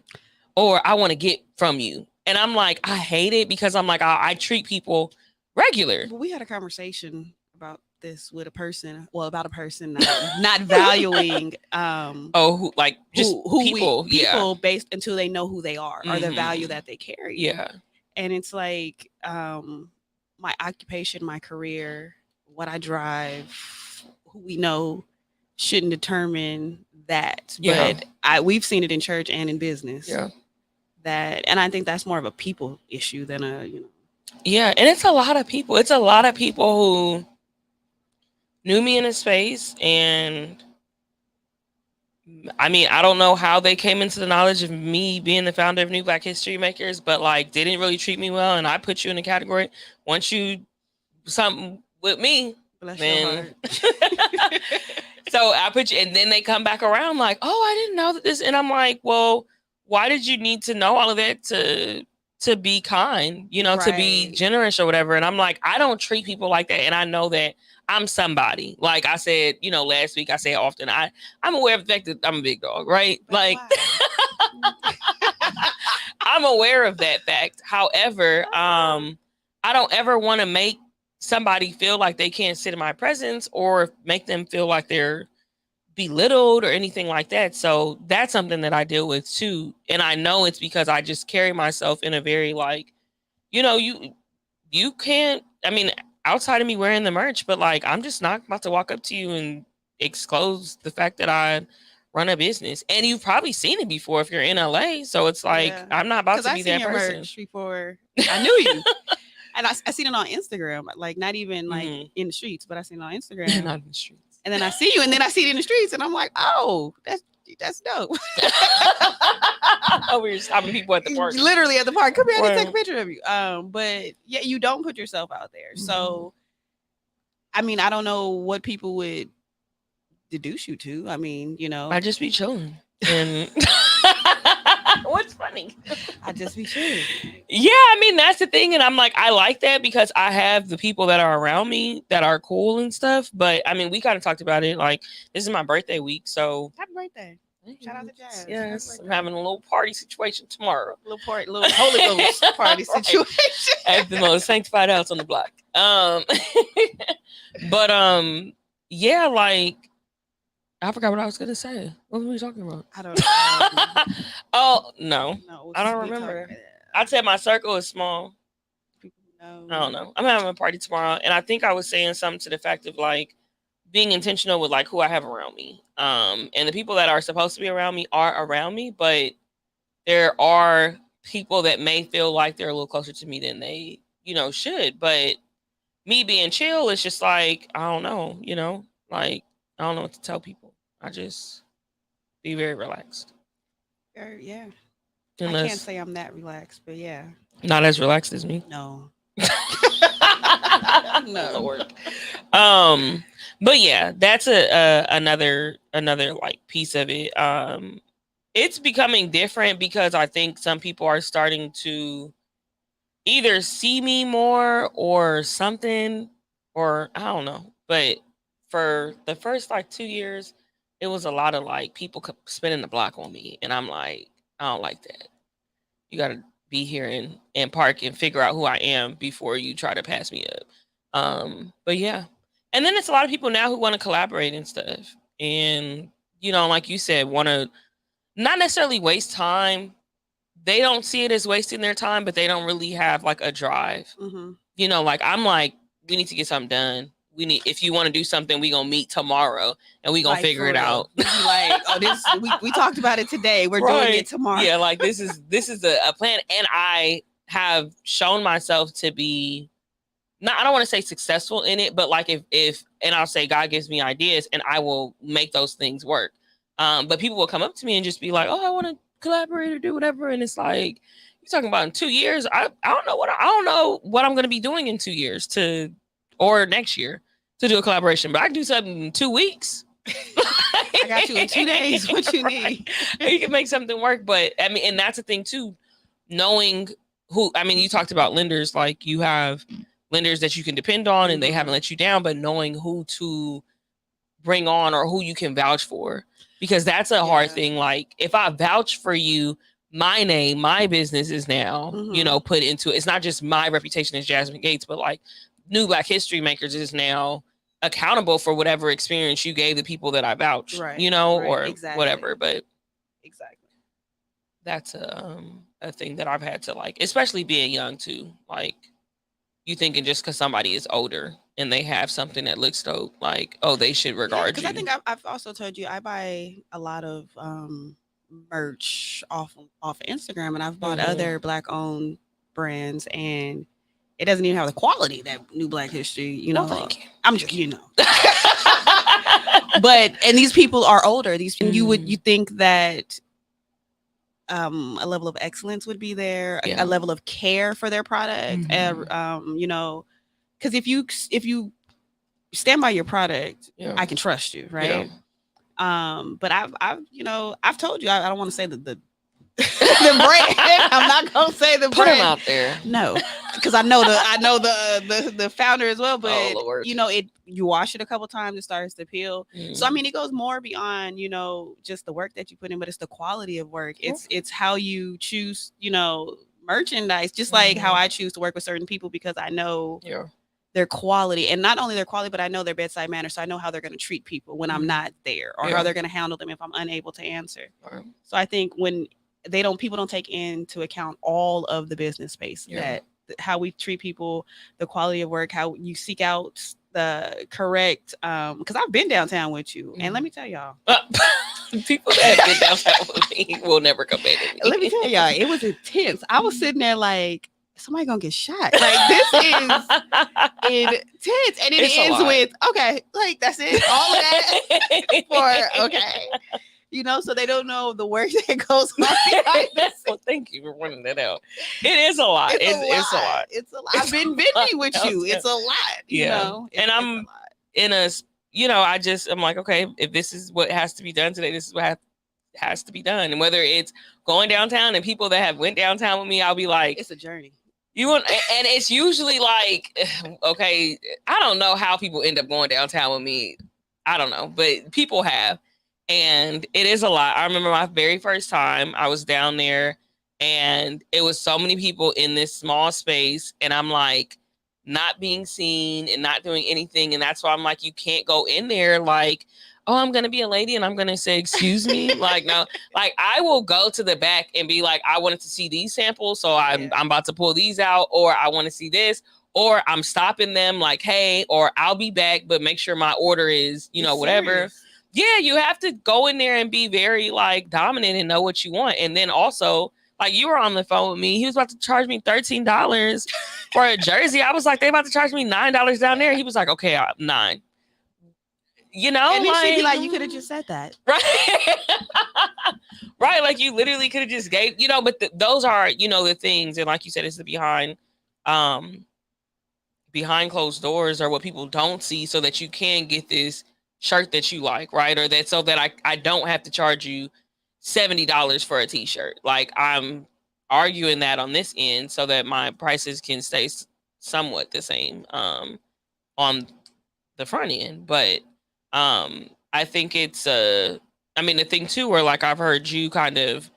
or I want to get from you. And I'm like, I hate it, because I'm like, I treat people regular. But we had a conversation about this with about a person not valuing who people based until they know who they are or the value that they carry. Yeah. And it's like my occupation, my career, what I drive, who we know shouldn't determine that. Yeah. But we've seen it in church and in business. Yeah. And I think that's more of a people issue than a, you know. Yeah, and it's a lot of people. It's a lot of people who knew me in a space, and I mean, I don't know how they came into the knowledge of me being the founder of New Black History Makers, but like didn't really treat me well, and I put you in a category. Once you something with me, Bless then your heart. So I put you, and then they come back around like, oh, I didn't know that this, and I'm like, well, why did you need to know all of that to be kind, you know, to be generous or whatever? And I'm like, I don't treat people like that. And I know that I'm somebody. Like I said, you know, last week, I say often, I'm aware of the fact that I'm a big dog, right? Like, I'm aware of that fact. However, I don't ever want to make somebody feel like they can't sit in my presence or make them feel like they're belittled or anything like that. So that's something that I deal with too. And I know it's because I just carry myself in a very like, you can't, I mean, outside of me wearing the merch, but like, I'm just not about to walk up to you and expose the fact that I run a business. And you've probably seen it before if you're in LA. So it's like, I'm not about to be that person. Merch before I knew you. And I seen it on Instagram, like not even like in the streets, but I seen it on Instagram. Not in the streets. And then I see you, and then I see it in the streets, and I'm like, oh, that's dope. Oh, we were stopping people at the park. Literally at the park. Come here, I can take a picture of you. But yeah, you don't put yourself out there. So, I mean, I don't know what people would deduce you to. I mean, I just be chilling. And what's funny? I just be chilling. Yeah, I mean, that's the thing. And I'm like, I like that because I have the people that are around me that are cool and stuff. But I mean, we kind of talked about it. Like, this is my birthday week. So happy birthday. Shout out to Jazz. Yes, I'm having a little party situation tomorrow. Little Holy Ghost party situation at the most sanctified house on the block. But yeah, like I forgot what I was gonna say. What were we talking about? I don't know. Oh no, I don't remember. I said my circle is small. I don't know. I'm having a party tomorrow, and I think I was saying something to the fact of like being intentional with like who I have around me. And the people that are supposed to be around me are around me, but there are people that may feel like they're a little closer to me than they, should. But me being chill, it's just like, I don't know, like I don't know what to tell people. I just be very relaxed. Yeah. Unless, I can't say I'm that relaxed, but yeah. Not as relaxed as me. No. No. Lord. But yeah, that's another like piece of it. It's becoming different because I think some people are starting to either see me more or something, or I don't know. But for the first like 2 years, it was a lot of like people spinning the block on me, and I'm like, I don't like that. You gotta be here and park and figure out who I am before you try to pass me up. But yeah. And then it's a lot of people now who want to collaborate and stuff. And, like you said, want to not necessarily waste time. They don't see it as wasting their time, but they don't really have like a drive. Like I'm like, we need to get something done. If you want to do something, we gonna meet tomorrow and we gonna figure it out. Like, we talked about it today. We're doing it tomorrow. Yeah, like this is a plan. And I have shown myself to be I don't want to say successful in it, but like if and I'll say God gives me ideas and I will make those things work. But people will come up to me and just be like, oh, I want to collaborate or do whatever. And it's like, you're talking about in 2 years. I don't know what I'm going to be doing in 2 years or next year to do a collaboration, but I can do something in 2 weeks. I got you in 2 days. What you need? You can make something work. But I mean, and that's the thing too, knowing you talked about lenders, like you have lenders that you can depend on and they haven't let you down, but knowing who to bring on or who you can vouch for, because that's a hard thing. Like if I vouch for you, my name, my business is now, put into it. It's not just my reputation as Jasmine Gates, but like New Black History Makers is now accountable for whatever experience you gave the people that I vouched, or whatever. But exactly, that's a thing that I've had to like, especially being young too. Like you thinking just because somebody is older and they have something that looks dope, like, oh, they should regard you. Because I think I've also told you I buy a lot of merch off of Instagram, and I've bought other Black-owned brands, and it doesn't even have the quality that New Black History, Well, thank you. I'm just, but and these people are older. You think that a level of excellence would be there, a level of care for their product, and because if you stand by your product, I can trust you, right? But I've told you I don't want to say the brand. I'm not gonna say the Put brand. them out there. No, because I know the founder as well. But you wash it a couple times, it starts to peel. So I mean, it goes more beyond just the work that you put in, but it's the quality of work. It's how you choose merchandise, just like how I choose to work with certain people because I know their quality, and not only their quality, but I know their bedside manner. So I know how they're going to treat people when I'm not there, or how they're going to handle them if I'm unable to answer. So I think when people don't take into account all of the business space, that how we treat people, the quality of work, how you seek out the correct, because I've been downtown with you, and let me tell y'all, people that have been downtown with me will never come back to me. Let me tell y'all, it was intense. I was sitting there like, somebody gonna get shot. Like, this is intense. And it ends with, okay, like, that's it. All of that for, okay. You know, so they don't know the work that goes on behind this. Well, thank you for running that out. It is a lot. It's a lot. It's a lot. I've been vending with you. It's a lot. You know? And I'm in a, you know, I'm like, okay, if this is what has to be done today, this is what has to be done. And whether it's going downtown, and people that have went downtown with me, I'll be like, it's a journey. And it's usually like, okay, I don't know how people end up going downtown with me. I don't know, but people have. And it is a lot. I remember my very first time I was down there, and it was so many people in this small space, and I'm like not being seen and not doing anything. And that's why I'm like, you can't go in there like, oh, I'm going to be a lady and I'm going to say, excuse me. Like, no, like I will go to the back and be like, I wanted to see these samples. So I'm about to pull these out, or I want to see this, or I'm stopping them like, hey, or I'll be back, but make sure my order is, you know, whatever. Serious. Yeah, you have to go in there and be very like dominant and know what you want. And then also, like, you were on the phone with me. He was about to charge me $13 for a jersey. I was like, they about to charge me $9 down there. He was like, okay, $9. You know, and then like, she'd be like, you could have just said that. Right. Right. Like, you literally could have just gave, you know, but those are, you know, the things. And like you said, it's the behind closed doors, or what people don't see, so that you can get this shirt that you like, right? Or that, so that I don't have to charge you $70 for a t-shirt. Like, I'm arguing that on this end so that my prices can stay somewhat the same on the front end. But I think it's the thing too, where like I've heard you kind of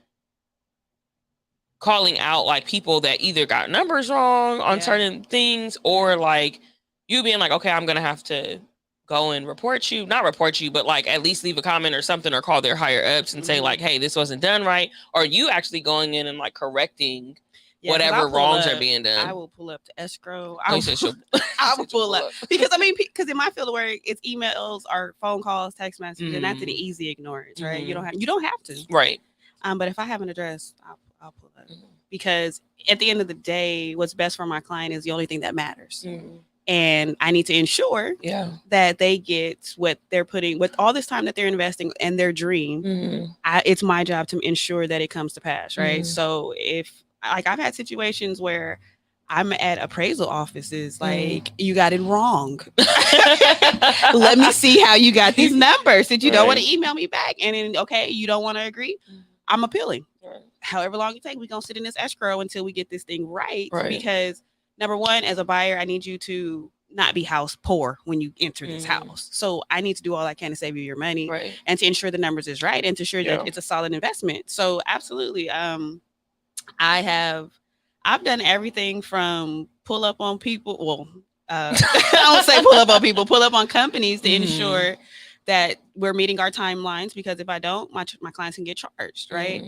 calling out like people that either got numbers wrong on certain things, or like you being like, okay, I'm gonna have to go and not report you, but like at least leave a comment or something, or call their higher ups and say like, hey, this wasn't done right. Or you actually going in and like correcting whatever wrongs are being done. I will pull up to escrow. I will pull up because in my field of work, it's emails or phone calls, text messages, and that's an easy ignorance, right? You don't have to, right? But if I have an address, I'll pull up, because at the end of the day, what's best for my client is the only thing that matters. And I need to ensure that they get what they're putting, with all this time that they're investing in their dream. It's my job to ensure that it comes to pass, right? So if, like, I've had situations where I'm at appraisal offices, like, you got it wrong. Let me see how you got these numbers. Did you don't want to email me back? And then, okay, you don't want to agree? I'm appealing. However long it takes, we're going to sit in this escrow until we get this thing right. Because number one, as a buyer, I need you to not be house poor when you enter this house. So I need to do all I can to save you your money, and to ensure the numbers is right, and to ensure that it's a solid investment. So absolutely. I've done everything from pull up on people. Well, I don't say pull up on people, pull up on companies to ensure that we're meeting our timelines, because if I don't, my clients can get charged, right?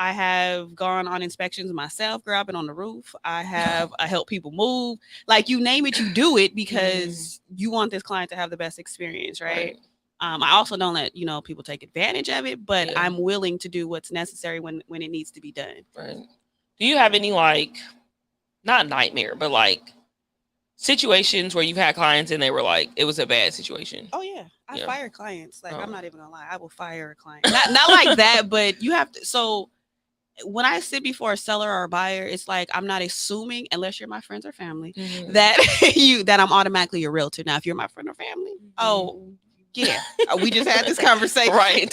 I have gone on inspections myself, girl. I've been on the roof. I help people move. Like, you name it, you do it, because you want this client to have the best experience, right? I also don't let, people take advantage of it, but I'm willing to do what's necessary when it needs to be done. Right. Do you have any, like, not nightmare, but like situations where you've had clients and they were like, it was a bad situation? Oh yeah. I fire clients. Like, I'm not even gonna lie. I will fire a client. Not like that, but you have to. So when I sit before a seller or a buyer, it's like, I'm not assuming, unless you're my friends or family, that I'm automatically a realtor. Now, if you're my friend or family, oh yeah, we just had this conversation. Right.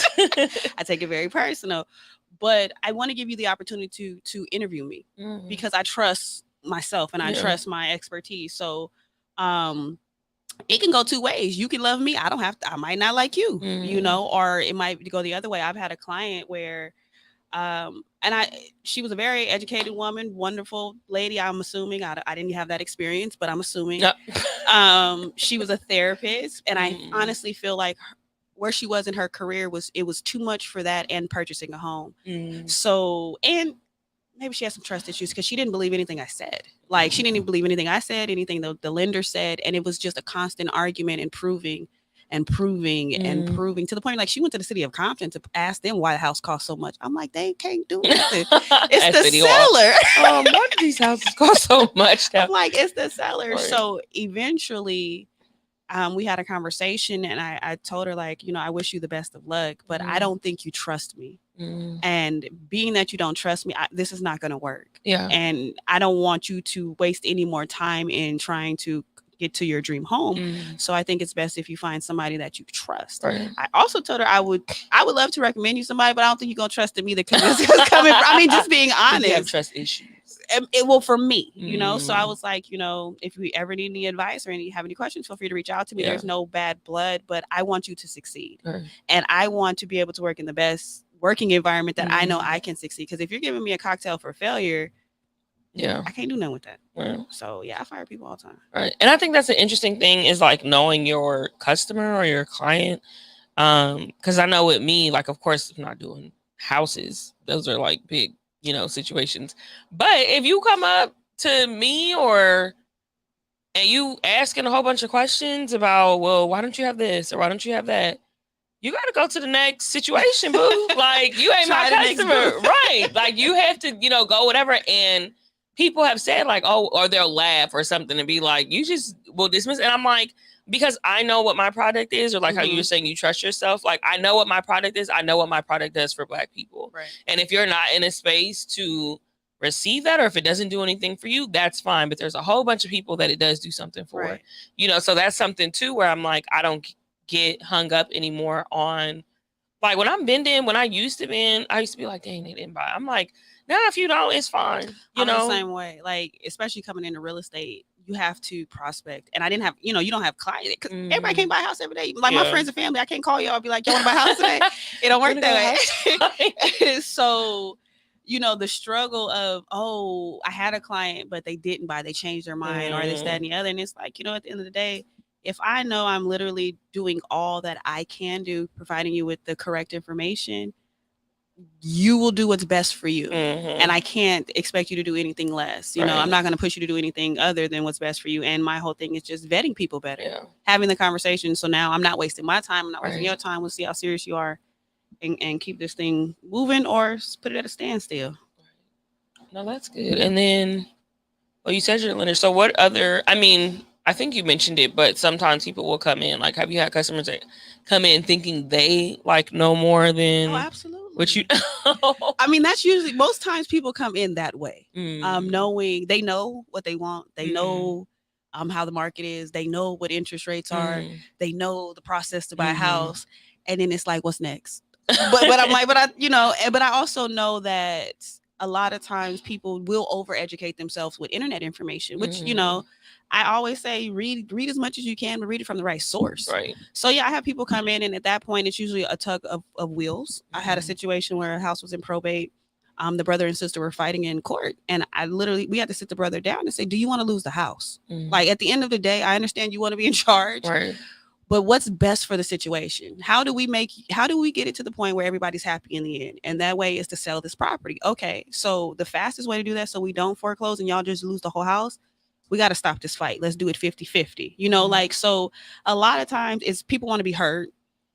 I take it very personal, but I want to give you the opportunity to interview me, because I trust myself and I trust my expertise. So it can go two ways. You can love me. I might not like you, or it might go the other way. I've had a client where She was a very educated woman, wonderful lady. I'm assuming I didn't have that experience, but I'm assuming. Yep. She was a therapist, and I Mm. honestly feel like where she was in her career was too much for that and purchasing a home. Mm. So, and maybe she had some trust issues because she didn't believe anything I said. Like, she didn't even believe anything I said, anything the lender said, and it was just a constant argument and proving and proving and proving, to the point like she went to the city of Compton to ask them why the house cost so much. I'm like, they can't do nothing. It's the City Hall. seller. Why do these houses cost so much? I'm like, it's the seller. Right. So eventually, we had a conversation, and I told her, like, I wish you the best of luck, but I don't think you trust me. And being that you don't trust me, this is not going to work. Yeah. And I don't want you to waste any more time in trying to get to your dream home. So I think it's best if you find somebody that you trust. Right. I also told her I would love to recommend you somebody, but I don't think you're going to trust them either, because it's coming from, I mean, just being honest. You have trust issues. It will for me, so I was like, if you ever need any advice or have any questions, feel free to reach out to me. Yeah. There's no bad blood, but I want you to succeed. Right. And I want to be able to work in the best working environment that I know I can succeed. Because if you're giving me a cocktail for failure, I can't do nothing with that. Right. So I fire people all the time. Right. And I think that's an interesting thing, is like knowing your customer or your client. Because I know with me, like, of course, I'm not doing houses. Those are like big, situations. But if you come up to me and you asking a whole bunch of questions about, well, why don't you have this or why don't you have that? You got to go to the next situation, boo. Like, you ain't my customer. Right. Like, you have to, go whatever. And people have said, like, oh, or they'll laugh or something and be like, you just will dismiss. And I'm like, because I know what my product is, or like how you were saying you trust yourself. Like, I know what my product is. I know what my product does for Black people. Right. And if you're not in a space to receive that, or if it doesn't do anything for you, that's fine. But there's a whole bunch of people that it does do something for. Right. So that's something too, where I'm like, I don't get hung up anymore on, like, when I used to be like, dang, they didn't buy. I'm like, now if you don't, it's fine. I'm the same way. Like, especially coming into real estate, you have to prospect. And I didn't have, you don't have clients, because everybody can't buy a house every day. Like, my friends and family, I can't call y'all and be like, you want to buy a house today? It don't work that way. So, the struggle of, oh, I had a client, but they didn't buy, they changed their mind, or this, that, and the other. And it's like, at the end of the day, if I know I'm literally doing all that I can do, providing you with the correct information, you will do what's best for you. And I can't expect you to do anything less. I'm not going to push you to do anything other than what's best for you. And my whole thing is just vetting people better, having the conversation. So now I'm not wasting my time. I'm not wasting your time. We'll see how serious you are, and keep this thing moving, or put it at a standstill. No, that's good. And then, well, you said you're a lender. So what other, I think you mentioned it, but sometimes people will come in. Like, have you had customers that come in thinking they like know more than? Oh, absolutely. What you? That's usually, most times people come in that way, knowing they know what they want. They know how the market is. They know what interest rates are. They know the process to buy a house, and then it's like, what's next? But I'm like, but I also know that a lot of times people will overeducate themselves with internet information, which, I always say read as much as you can, but read it from the right source. Right. So I have people come in, and at that point, it's usually a tug of wheels. I had a situation where a house was in probate. The brother and sister were fighting in court, and we had to sit the brother down and say, do you want to lose the house? Like, at the end of the day, I understand you want to be in charge. Right. But what's best for the situation? How do we get it to the point where everybody's happy in the end? And that way is to sell this property. Okay, so the fastest way to do that, so we don't foreclose and y'all just lose the whole house, we got to stop this fight. Let's do it 50-50. So a lot of times it's people want to be heard.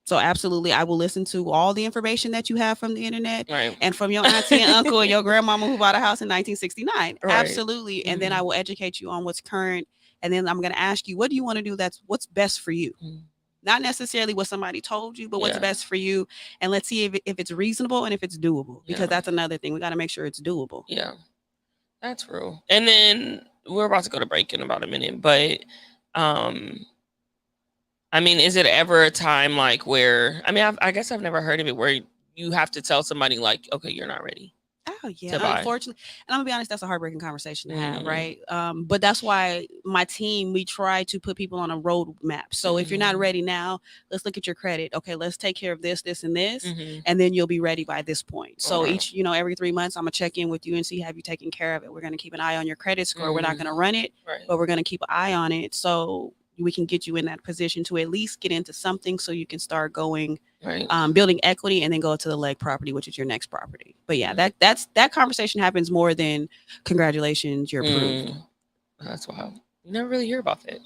So absolutely, I will listen to all the information that you have from the internet, and from your auntie and uncle and your grandmama who bought a house in 1969. Right. Absolutely. And then I will educate you on what's current. And then I'm going to ask you, what do you want to do? That's what's best for you. Not necessarily what somebody told you, but what's best for you. And let's see if it's reasonable and if it's doable, because that's another thing. We got to make sure it's doable. Yeah, that's true. And then we're about to go to break in about a minute, but is it ever a time like where, I guess I've never heard of it, where you have to tell somebody like, okay, you're not ready? Oh yeah, to buy. unfortunately, and I'm gonna be honest, that's a heartbreaking conversation to have, right? But that's why my team, we try to put people on a roadmap. So if you're not ready now, let's look at your credit. Okay, let's take care of this, this, and this, and then you'll be ready by this point. So each, every 3 months, I'm gonna check in with you and see, have you taken care of it. We're gonna keep an eye on your credit score. We're not gonna run it, but we're gonna keep an eye on it, so we can get you in that position to at least get into something, so you can start going, building equity, and then go to the leg property, which is your next property. But yeah, that conversation happens more than congratulations, you're approved. That's wild. You never really hear about that.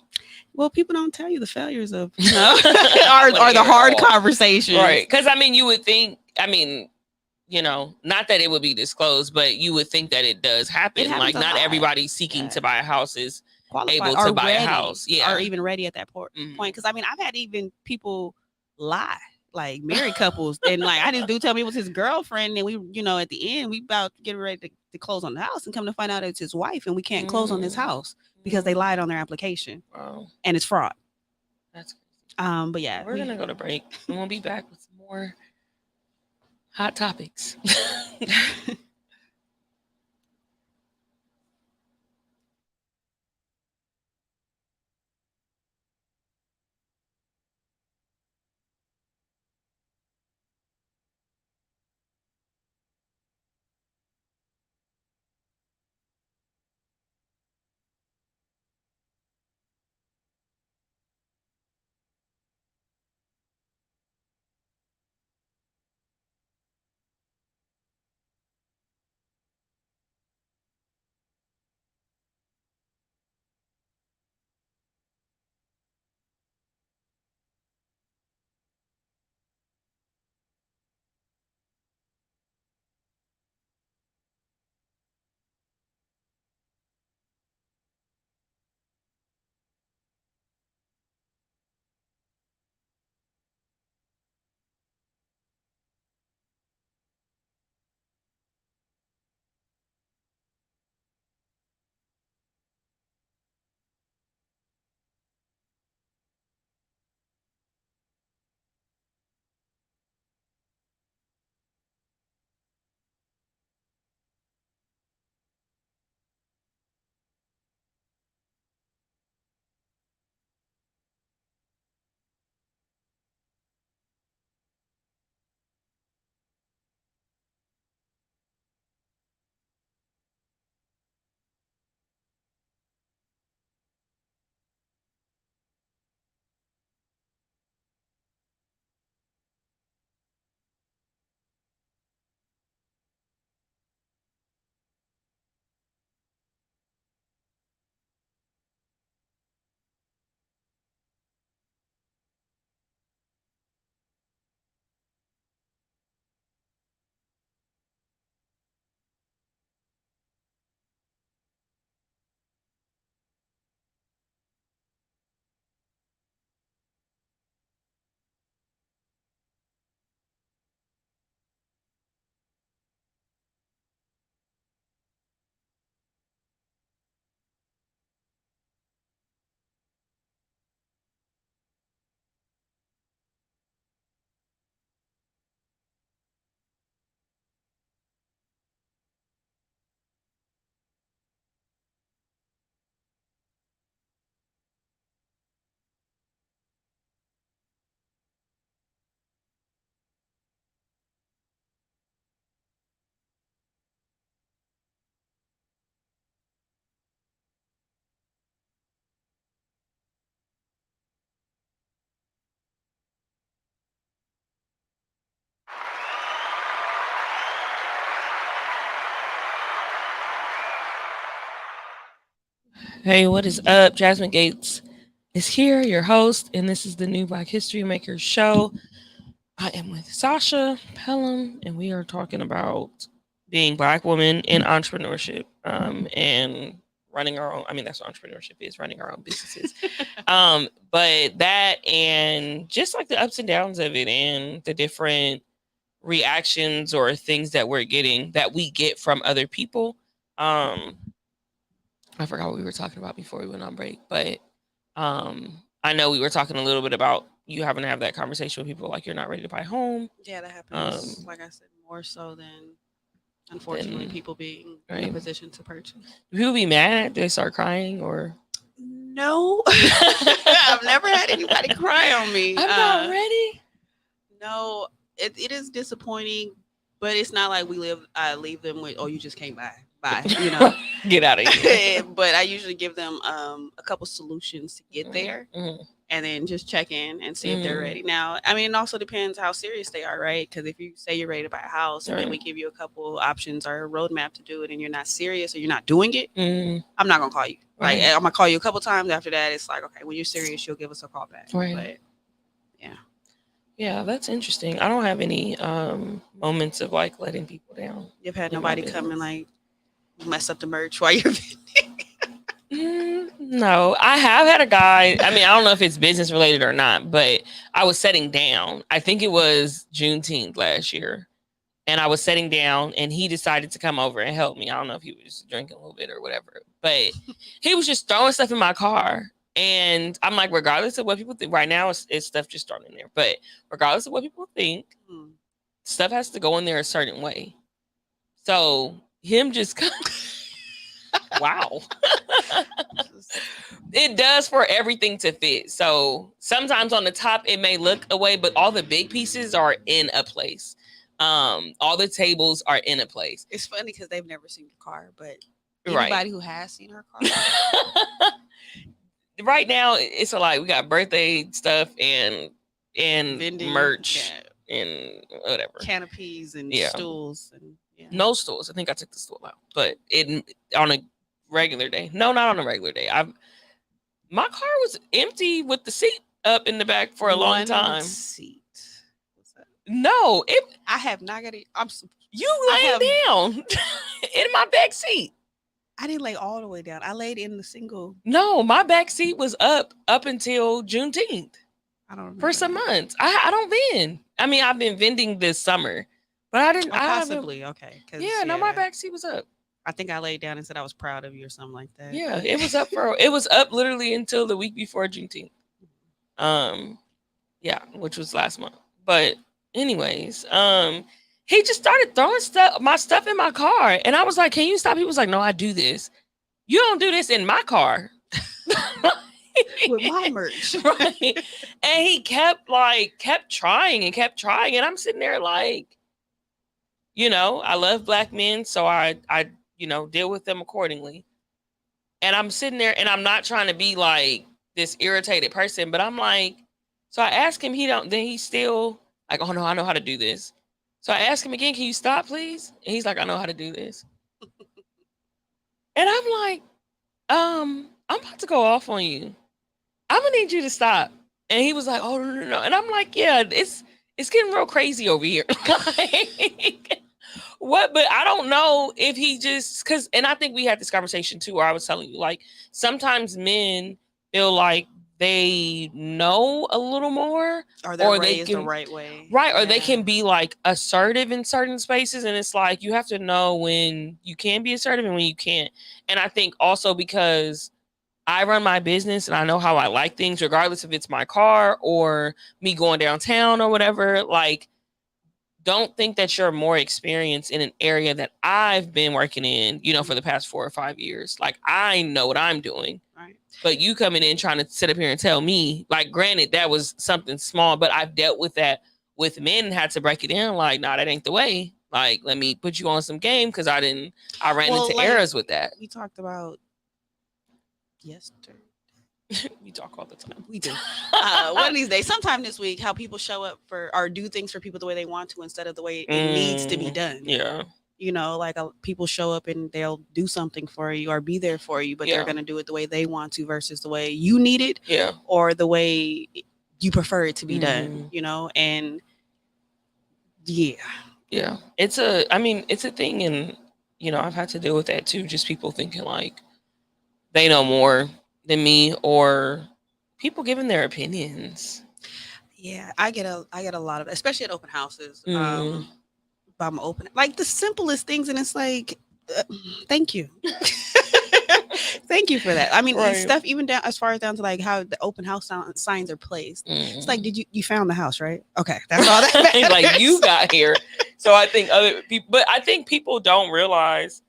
Well, people don't tell you the failures of, or the hard conversations, right? Because I mean, you would think, not that it would be disclosed, but you would think that it does happen. Like, not everybody seeking to buy a house is able to buy a house, or even ready at that point. Because I mean, I've had even people lie, like married couples, and like, I didn't tell me it was his girlfriend, and we, at the end, we about getting ready to close on the house, and come to find out it's his wife, and we can't close on this house because they lied on their application. Wow. And it's fraud. That's crazy. But yeah, we're gonna go to break, and we'll be back with some more hot topics. Hey, what is up? Jasmine Gates is here, your host, and this is the New Black History Makers show. I am with Sasha Pellum, and we are talking about being Black women in entrepreneurship, and running our own. I mean, that's what entrepreneurship is, running our own businesses. But that, and just like the ups and downs of it, and the different reactions or things that we get from other people. I forgot what we were talking about before we went on break, but I know we were talking a little bit about you having to have that conversation with people, like, you're not ready to buy a home. Yeah, that happens. Like I said, more so than Unfortunately, people being in a position to purchase. Do people be mad? Do they start crying or? No, I've never had anybody cry on me. I'm not ready. No, it is disappointing, but it's not like I leave them with, oh, you just came by. Bye, you know. Get out of here. But I usually give them a couple solutions to get there. And then just check in and see if they're ready. Now, I mean, it also depends how serious they are, right? Because if you say you're ready to buy a house and then we give you a couple options or a roadmap to do it and you're not serious or you're not doing it, I'm not going to call you. Like, I'm going to call you a couple times. After that, it's like, okay, when you're serious, you'll give us a call back. Right. But, yeah. Yeah, that's interesting. I don't have any moments of like letting people down. You've had nobody come and like mess up the merch while you're vending? No, I have had a guy. I mean, I don't know if it's business related or not, but I was setting down. I think it was Juneteenth last year. And I was setting down and he decided to come over and help me. I don't know if he was drinking a little bit or whatever, but he was just throwing stuff in my car. And I'm like, regardless of what people think, right now it's stuff just thrown in there. But regardless of what people think, stuff has to go in there a certain way. So him just wow. It does for everything to fit. So sometimes on the top it may look away, but all the big pieces are in a place. All the tables are in a place. It's funny because they've never seen your car, but anybody who has seen her car. Right now it's a lot. We got birthday stuff and vending, merch and whatever. Canopies and stools and no stools. I think I took the stool out, but on a regular day. No, not on a regular day. My car was empty with the seat up in the back for a long time. Seat. What's that? No, I have not got it. You laid down in my back seat. I didn't lay all the way down. I laid in the single. No, my back seat was up until Juneteenth. I don't remember. For some months. I don't vend. I mean, I've been vending this summer, but I didn't. Possibly. Okay. No, my back seat was up. I think I laid down and said I was proud of you or something like that. Yeah, it was up it was up literally until the week before Juneteenth. Yeah, which was last month. But anyways, he just started throwing my stuff in my car. And I was like, can you stop? He was like, no, I do this. You don't do this in my car. With my merch. Right. And he kept trying. And I'm sitting there like, I love black men. So I deal with them accordingly. And I'm sitting there and I'm not trying to be like this irritated person, but I'm like, so I asked him, then he's still like, oh no, I know how to do this. So I asked him again, can you stop, please? And he's like, I know how to do this. And I'm like, I'm about to go off on you. I'm gonna need you to stop. And he was like, oh no. And I'm like, yeah, it's getting real crazy over here. Like, what? But I don't know if he just and I think we had this conversation too, where I was telling you, like, sometimes men feel like they know a little more, or they're raised the right way, right? Or they can be like assertive in certain spaces, and it's like you have to know when you can be assertive and when you can't. And I think also because I run my business and I know how I like things, regardless if it's my car or me going downtown or whatever. Like, don't think that you're more experienced in an area that I've been working in, for the past 4 or 5 years. Like, I know what I'm doing. Right. But you coming in trying to sit up here and tell me, like, granted, that was something small, but I've dealt with that with men and had to break it down. Like, nah, that ain't the way. Like, let me put you on some game because I ran into errors with that. We talked about yesterday. We talk all the time. We do. One of these days, sometime this week, how people show up or do things for people the way they want to instead of the way it needs to be done. Yeah. Like people show up and they'll do something for you or be there for you, but they're going to do it the way they want to versus the way you need it or the way you prefer it to be done, and yeah, it's a thing. And, I've had to deal with that too. Just people thinking like they know more than me or people giving their opinions. Yeah, I get a lot of, especially at open houses. I'm open, like the simplest things, and it's like, thank you. Thank you for that. I mean, stuff even down as far as down to like how the open house signs are placed. It's like, you found the house, right? Okay, that's all that matters. Like, you got here, So I think other people, but I think people don't realize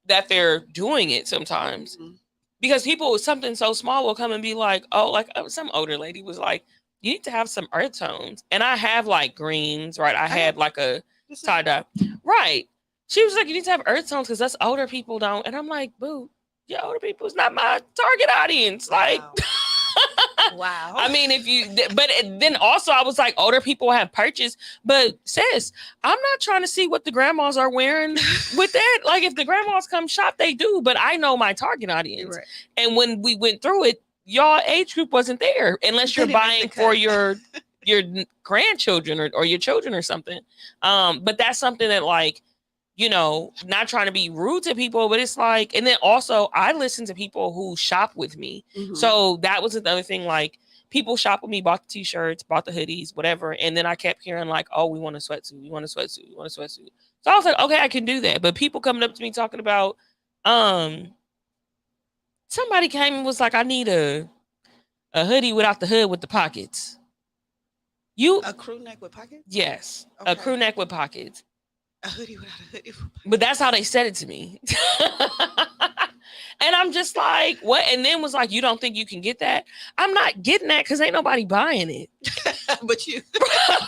that they're doing it sometimes. Because people, something so small will come and be like, oh, like some older lady was like, you need to have some earth tones. And I have like greens, right? I had like a tie-dye. Right. She was like, you need to have earth tones because us older people don't. And I'm like, boo, yeah, older people is not my target audience. Like, wow. I mean, then also I was like, older people have purchased, but sis, I'm not trying to see what the grandmas are wearing with that. Like, if the grandmas come shop, they do, but I know my target audience. Right. And when we went through it, y'all age group wasn't there unless you're buying for your grandchildren or your children or something. But that's something that, like, you know, not trying to be rude to people, but it's like, and then also I listen to people who shop with me. So that was another thing. Like, people shop with me, bought the t-shirts, bought the hoodies, whatever. And then I kept hearing like, oh, we want a sweatsuit. We want a sweatsuit. We want a sweatsuit. So I was like, okay, I can do that. But people coming up to me talking about, somebody came and was like, I need a hoodie without the hood with the pockets. A crew neck with pockets? Yes. Okay. A crew neck with pockets. A hoodie without a hoodie. But that's how they said it to me. And I'm just like, what? And then was like, you don't think you can get that? I'm not getting that because ain't nobody buying it. But you.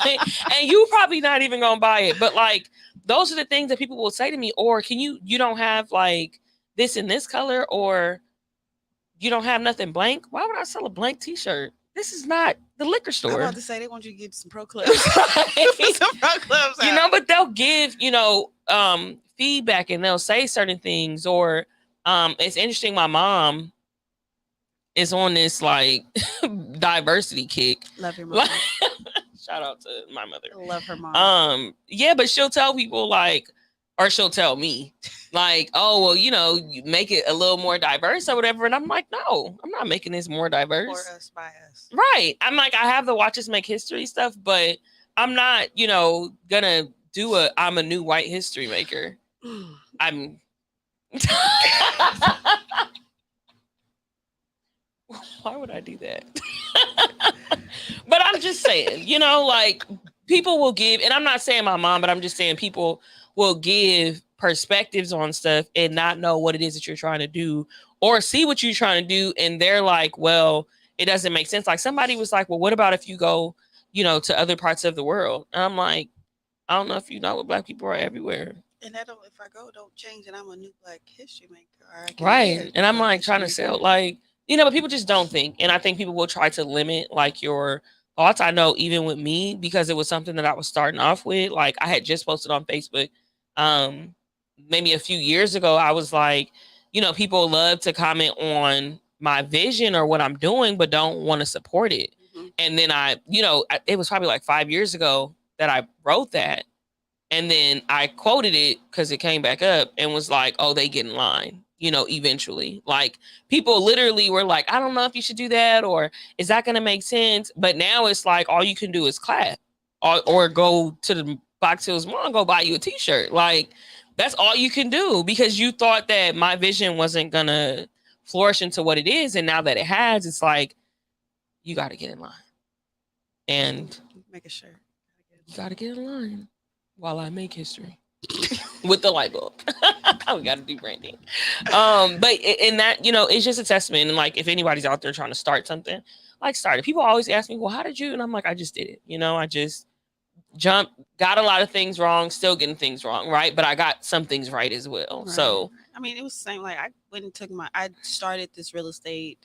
And you probably not even gonna buy it. But like, those are the things that people will say to me. Or can you don't have like this in this color, or you don't have nothing blank? Why would I sell a blank t-shirt? This is not the liquor store. I'm about to say they want you to get some pro clubs. Some pro clubs out. You know, but they'll give, you know, feedback, and they'll say certain things. Or it's interesting, my mom is on this like diversity kick. Love your mom. Shout out to my mother. Love her mom. Yeah, but she'll tell people like, or she'll tell me like, oh, well, you know, you make it a little more diverse or whatever. And I'm like, no, I'm not making this more diverse. For us, by us. Right. I'm like, I have the Watch Us Make History stuff, but I'm not, you know, gonna do I'm a new white history maker. I'm. Why would I do that? But I'm just saying, you know, like, people will give, and I'm not saying my mom, but I'm just saying people will give perspectives on stuff and not know what it is that you're trying to do, or see what you're trying to do, and they're like, well, it doesn't make sense. Like, somebody was like, well, what about if you go, you know, to other parts of the world? And I'm like, I don't know if you know what Black people are everywhere. And if I go, don't change, and I'm a new Black history maker. Right. And I'm like trying to sell, like, you know, but people just don't think. And I think people will try to limit like your thoughts. I know even with me, because it was something that I was starting off with, like, I had just posted on Facebook maybe a few years ago. I was like, you know, people love to comment on my vision or what I'm doing, but don't want to support it. And then it was probably like 5 years ago that I wrote that. And then I quoted it because it came back up and was like, oh, they get in line, you know, eventually. Like, people literally were like, I don't know if you should do that, or is that going to make sense? But now it's like, all you can do is clap or go to the Box Hills Mall and go buy you a t-shirt. Like, that's all you can do, because you thought that my vision wasn't going to flourish into what it is. And now that it has, it's like, you got to get in line. And make a shirt. You got to get in line while I make history with the light bulb. We got to do branding. But in that, you know, it's just a testament. And like, if anybody's out there trying to start something, like, start it. People always ask me, well, how did you? And I'm like, I just did it. You know, I just jumped, got a lot of things wrong, still getting things wrong, right? But I got some things right as well. Right. So, I mean, it was the same. Like, I started this real estate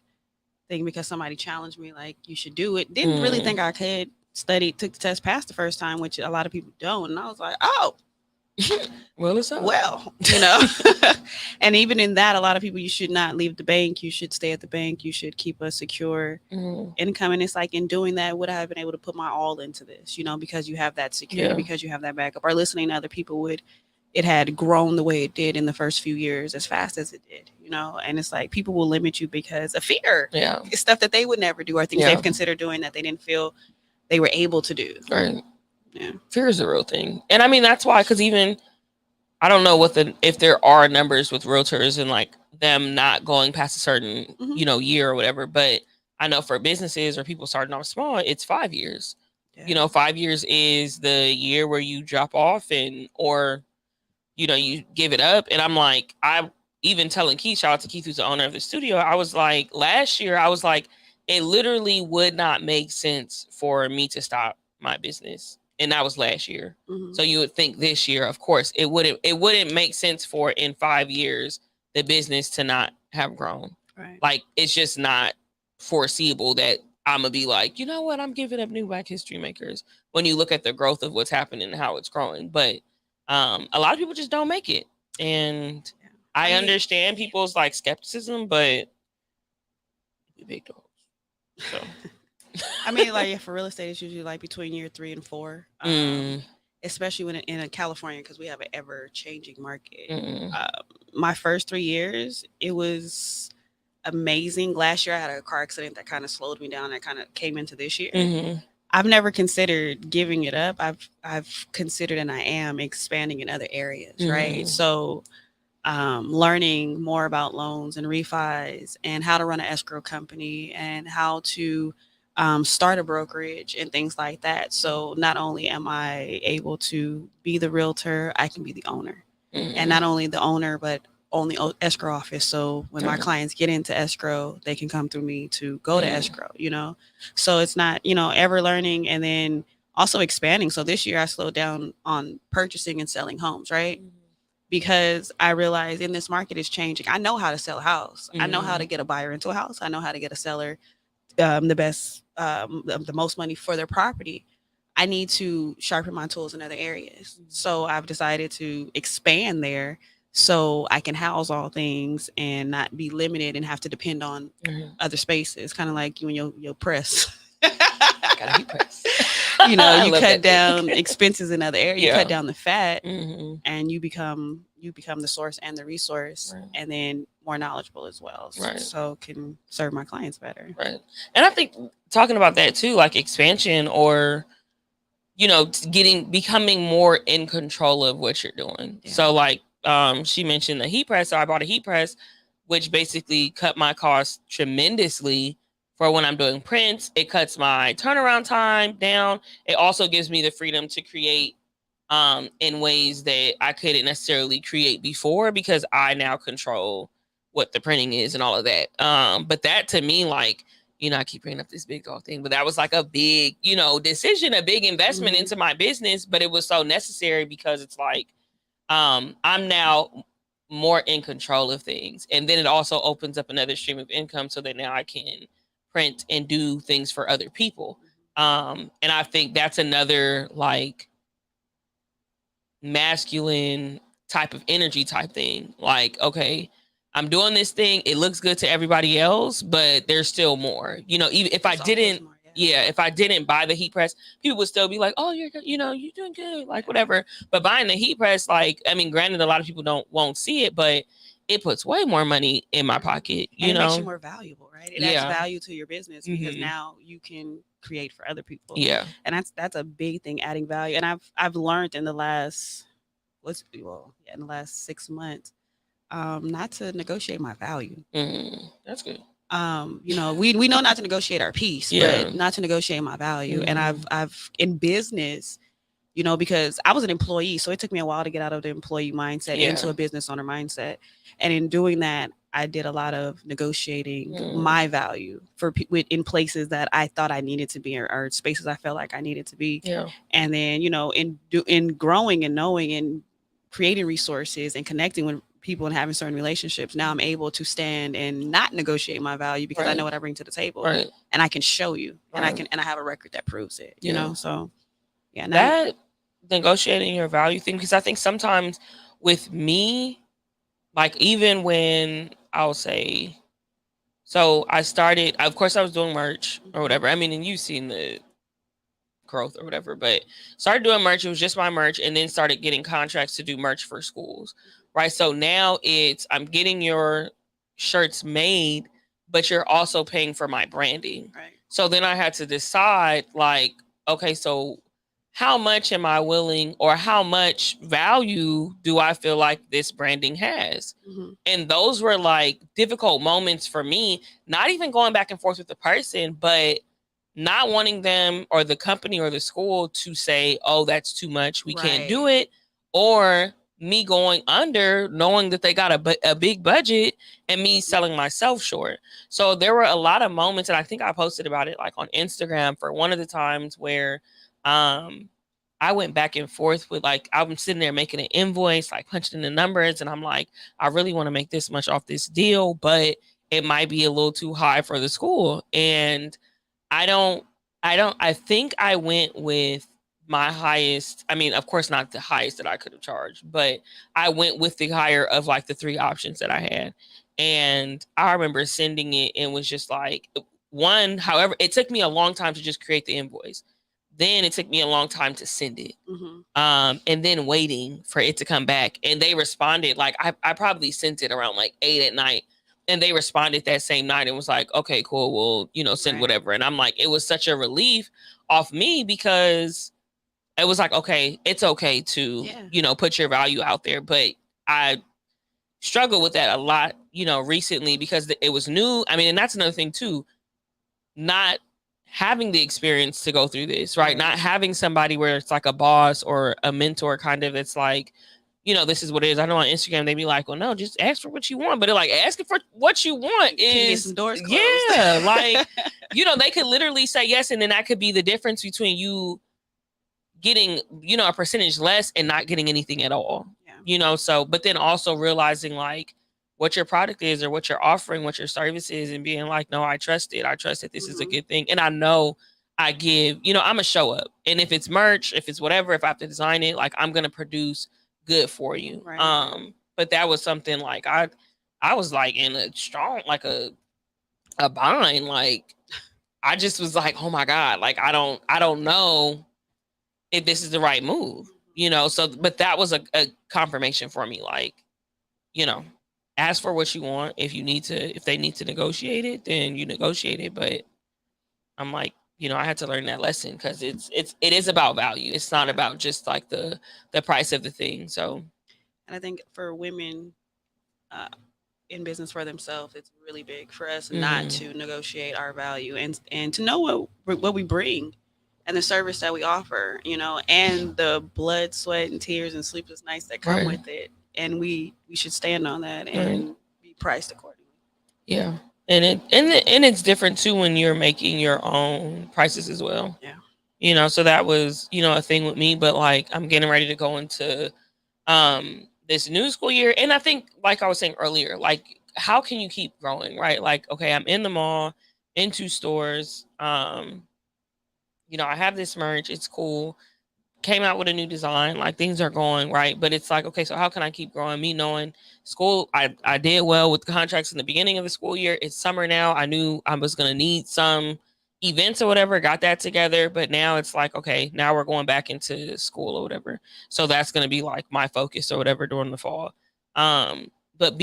thing because somebody challenged me, like, you should do it. Didn't really think I could. Studied, took the test, passed the first time, which a lot of people don't. And I was like, oh, well, it's up. Well, you know. And even in that, a lot of people, you should not leave the bank. You should stay at the bank. You should keep a secure income. And it's like, in doing that, would I have been able to put my all into this, you know, because you have that security, because you have that backup. Or listening to other people, it had grown the way it did in the first few years as fast as it did, you know. And it's like, people will limit you because of fear. Yeah. It's stuff that they would never do, or things they've considered doing that they didn't feel they were able to do. Right. Yeah. Fear is a real thing. And I mean, that's why, because even, I don't know if there are numbers with realtors and like them not going past a certain, you know, year or whatever, but I know for businesses or people starting off small, it's 5 years. You know, 5 years is the year where you drop off or, you know, you give it up. And I'm like, I even telling Keith, shout out to Keith, who's the owner of the studio. I was like, last year, I was like, it literally would not make sense for me to stop my business. And that was last year. Mm-hmm. So you would think this year, of course, it wouldn't make sense for in 5 years, the business to not have grown. Right. Like, it's just not foreseeable that I'm going to be like, you know what, I'm giving up new Black history makers when you look at the growth of what's happening and how it's growing. But a lot of people just don't make it. And I understand people's like skepticism, but big dogs. So. I mean, like for real estate, it's usually like between year 3 and 4, especially when in California, because we have an ever-changing market. My first 3 years, it was amazing. Last year, I had a car accident that kind of slowed me down. That kind of came into this year. I've never considered giving it up. I've considered, and I am expanding in other areas, right? So, learning more about loans and refis and how to run an escrow company and how to start a brokerage and things like that. So not only am I able to be the realtor, I can be the owner. And not only the owner, but own the escrow office. So when my clients get into escrow, they can come through me to go to escrow, you know? So it's not, you know, ever learning and then also expanding. So this year I slowed down on purchasing and selling homes, right? Because I realized in this market is changing. I know how to sell a house. I know how to get a buyer into a house. I know how to get a seller the most money for their property. I need to sharpen my tools in other areas. So I've decided to expand there so I can house all things and not be limited and have to depend on other spaces. Kind of like you and your press. Gotta be pressed. You know, you cut down expenses in other areas. You cut down the fat, and you become the source and the resource, and then more knowledgeable as well. So can serve my clients better. Right. And I think talking about that too, like expansion or, you know, becoming more in control of what you're doing. Yeah. So like she mentioned the heat press. So I bought a heat press, which basically cut my costs tremendously for when I'm doing prints. It cuts my turnaround time down. It also gives me the freedom to create in ways that I couldn't necessarily create before because I now control what the printing is and all of that. But that to me, like, you know, I keep bringing up this big dog thing, but that was like a big, you know, decision, a big investment into my business, but it was so necessary because it's like, I'm now more in control of things. And then it also opens up another stream of income so that now I can print and do things for other people. And I think that's another like masculine type of energy type thing. Like, okay, I'm doing this thing. It looks good to everybody else, but there's still more, you know, even if I didn't, if I didn't buy the heat press, people would still be like, oh, you're doing good, like whatever. But buying the heat press, like, I mean, granted, a lot of people won't see it, but it puts way more money in my pocket, you know. It makes you more valuable, right? It adds value to your business because now you can create for other people. Yeah. And that's a big thing, adding value. And I've learned in the last, in the last 6 months, not to negotiate my value. That's good. You know, we know not to negotiate our piece, but not to negotiate my value. And I've in business, you know, because I was an employee, so it took me a while to get out of the employee mindset into a business owner mindset. And in doing that, I did a lot of negotiating my value in places that I thought I needed to be or spaces I felt like I needed to be. Yeah. And then, you know, in growing and knowing and creating resources and connecting with people and having certain relationships, now I'm able to stand and not negotiate my value because I know what I bring to the table, and I can show you, and I have a record that proves it. You know, so that negotiating your value thing, because I think sometimes with me, like even when I'll say, so I started, of course I was doing merch or whatever. I mean, and you've seen the growth or whatever, but started doing merch. It was just my merch, and then started getting contracts to do merch for schools. Right. So now I'm getting your shirts made, but you're also paying for my branding. Right. So then I had to decide like, okay, so how much am I willing or how much value do I feel like this branding has? And those were like difficult moments for me, not even going back and forth with the person, but not wanting them or the company or the school to say, oh, that's too much, we can't do it, or me going under knowing that they got a big budget and me selling myself short. So there were a lot of moments, and I think I posted about it like on Instagram for one of the times where I went back and forth with, like, I'm sitting there making an invoice, like punching in the numbers, and I'm like, I really want to make this much off this deal, but it might be a little too high for the school. And I think I went with my highest. I mean, of course, not the highest that I could have charged, but I went with the higher of like the 3 options that I had. And I remember sending it and was just like, however, it took me a long time to just create the invoice. Then it took me a long time to send it. And then waiting for it to come back. And they responded, like, I probably sent it around like 8 at night. And they responded that same night and was like, okay, cool, we'll, send whatever. And I'm like, it was such a relief off me, because it was like, okay, it's okay to, put your value out there. But I struggled with that a lot, recently, because it was new. I mean, and that's another thing too, not having the experience to go through this, right? Not having somebody where it's like a boss or a mentor kind of, it's like, this is what it is. I know on Instagram, they be like, well, no, just ask for what you want. But they're like, asking for what you want is, some doors closed. Yeah, like, they could literally say yes. And then that could be the difference between you getting, a percentage less and not getting anything at all. So, but then also realizing like what your product is or what you're offering, what your service is, and being like, no, I trust it. I trust that this is a good thing. And I know I give, I'm gonna show up. And if it's merch, if it's whatever, if I have to design it, like, I'm gonna produce good for you. But that was something like I was like in a strong, like a bind. Like, I just was like, oh my God, like, I don't know if this is the right move, so, but that was a confirmation for me. Like, ask for what you want. If they need to negotiate it, then you negotiate it. But I'm like, I had to learn that lesson, because it is about value. It's not about just like the price of the thing. So, and I think for women in business for themselves, it's really big for us not to negotiate our value, and to know what we bring and the service that we offer, and the blood, sweat, and tears and sleepless nights that come with it. And we should stand on that and be priced accordingly. Yeah. And it's different too when you're making your own prices as well. Yeah. So that was, a thing with me. But like, I'm getting ready to go into this new school year. And I think, like I was saying earlier, like, how can you keep growing, right? Like, okay, I'm in the mall, in 2 stores. I have this merch. It's cool. Came out with a new design, like, things are going right. But it's like, okay, so how can I keep growing? Me knowing school, I did well with the contracts in the beginning of the school year. It's summer now. I knew I was going to need some events or whatever, got that together. But now it's like, okay, now we're going back into school or whatever. So that's going to be like my focus or whatever during the fall. But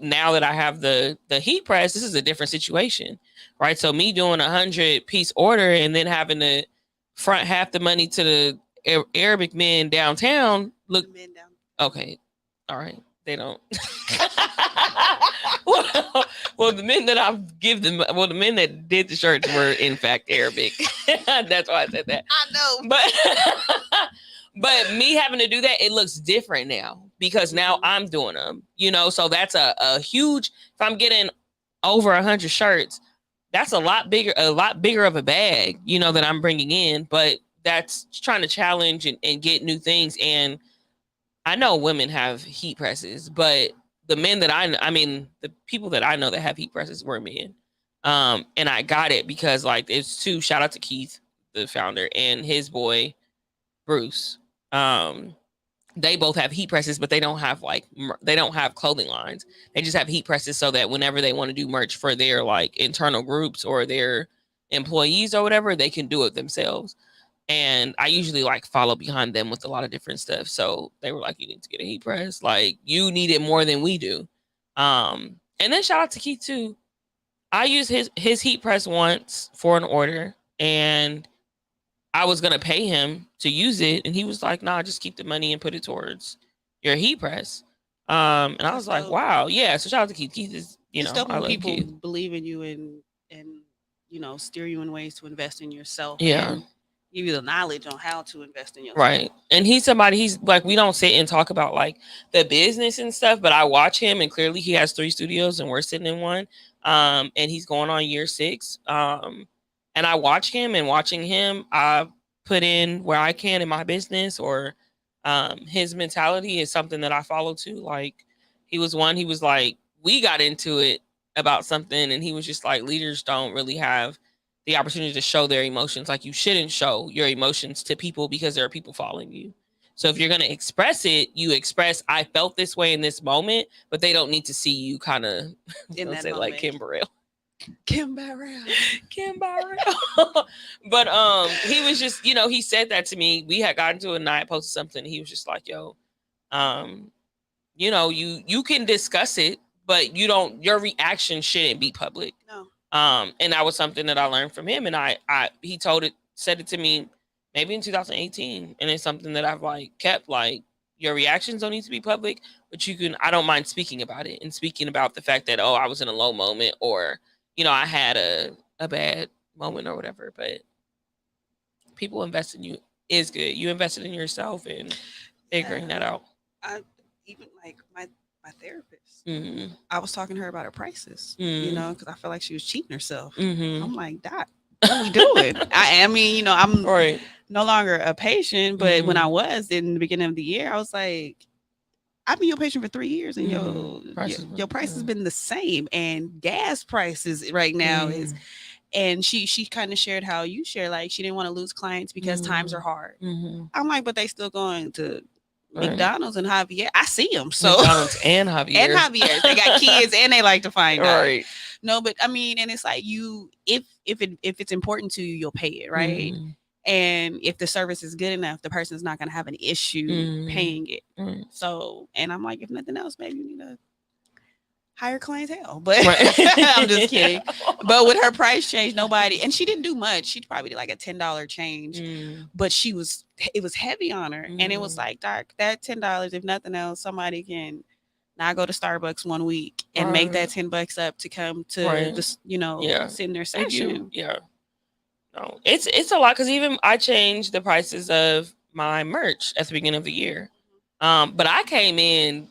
now that I have the heat press, this is a different situation, right? So me doing 100-piece order and then having to front half the money to the Arabic men downtown. Look, okay, all right, they don't. well, the men that I've given them, the men that did the shirts were in fact Arabic. That's why I said that. I know, but me having to do that, it looks different now, because now I'm doing them. So that's a huge. If I'm getting over 100 shirts, that's a lot bigger of a bag, that I'm bringing in. But that's trying to challenge and get new things. And I know women have heat presses, but the men that the people that I know that have heat presses were men. And I got it because, like, it's 2, shout out to Keith, the founder, and his boy, Bruce. They both have heat presses, but they don't have clothing lines. They just have heat presses so that whenever they want to do merch for their like internal groups or their employees or whatever, they can do it themselves. And I usually like follow behind them with a lot of different stuff. So they were like, you need to get a heat press. Like, you need it more than we do. And then shout out to Keith too. I used his heat press once for an order, and I was going to pay him to use it. And he was like, nah, just keep the money and put it towards your heat press. And I was like, wow. Yeah. So shout out to Keith. Keith is, I love people Keith. Believe in you and steer you in ways to invest in yourself. Yeah. And give you the knowledge on how to invest in yourself. Right. And he's like, we don't sit and talk about like the business and stuff, but I watch him and clearly he has 3 studios and we're sitting in one. And he's going on year 6. And I watch him, and watching him, I put in where I can in my business, or his mentality is something that I follow too. Like he was like, we got into it about something and he was just like, leaders don't really have the opportunity to show their emotions. Like you shouldn't show your emotions to people because there are people following you. So if you're going to express it, you express, I felt this way in this moment, but they don't need to see you kind of In that say moment. like Kim Burrell. Kim Burrell. But he was just, he said that to me. We had gotten to a night, posted something. And he was just like, yo, you can discuss it, but your reaction shouldn't be public. No. And that was something that I learned from him. And he said it to me maybe in 2018. And it's something that I've like kept, like, your reactions don't need to be public, but I don't mind speaking about it and speaking about the fact that, I was in a low moment, or, I had a bad moment or whatever. But people invest in you is good. You invested in yourself and figuring that out. Even like my therapist, Mm-hmm. I was talking to her about her prices, Mm-hmm. because I felt like she was cheating herself. Mm-hmm. I'm like, Doc, what are we doing? I'm Right. no longer a patient, but when I was in the beginning of the year, I was like, I've been your patient for 3 years, and your price has been the same, and gas prices right now is. And she kind of shared how you share, like she didn't want to lose clients because times are hard. Mm-hmm. I'm like, but they still going to McDonald's and Javier. I see them. So McDonald's and Javier. They got kids and they like to find out. Right. No, but I mean, and it's like if it's important to you, you'll pay it, right? Mm-hmm. And if the service is good enough, the person's not going to have an issue paying it. Mm-hmm. So, and I'm like, if nothing else, maybe you need to hire clientele. But Right. I'm just kidding. But with her price change, and she didn't do much. She probably did like a $10 change, but it was heavy on her. And it was like, Doc, that $10, if nothing else, somebody can not go to Starbucks one week and make that $10 up to come to sit in their session. No, it's a lot, because even I changed the prices of my merch at the beginning of the year. But I came in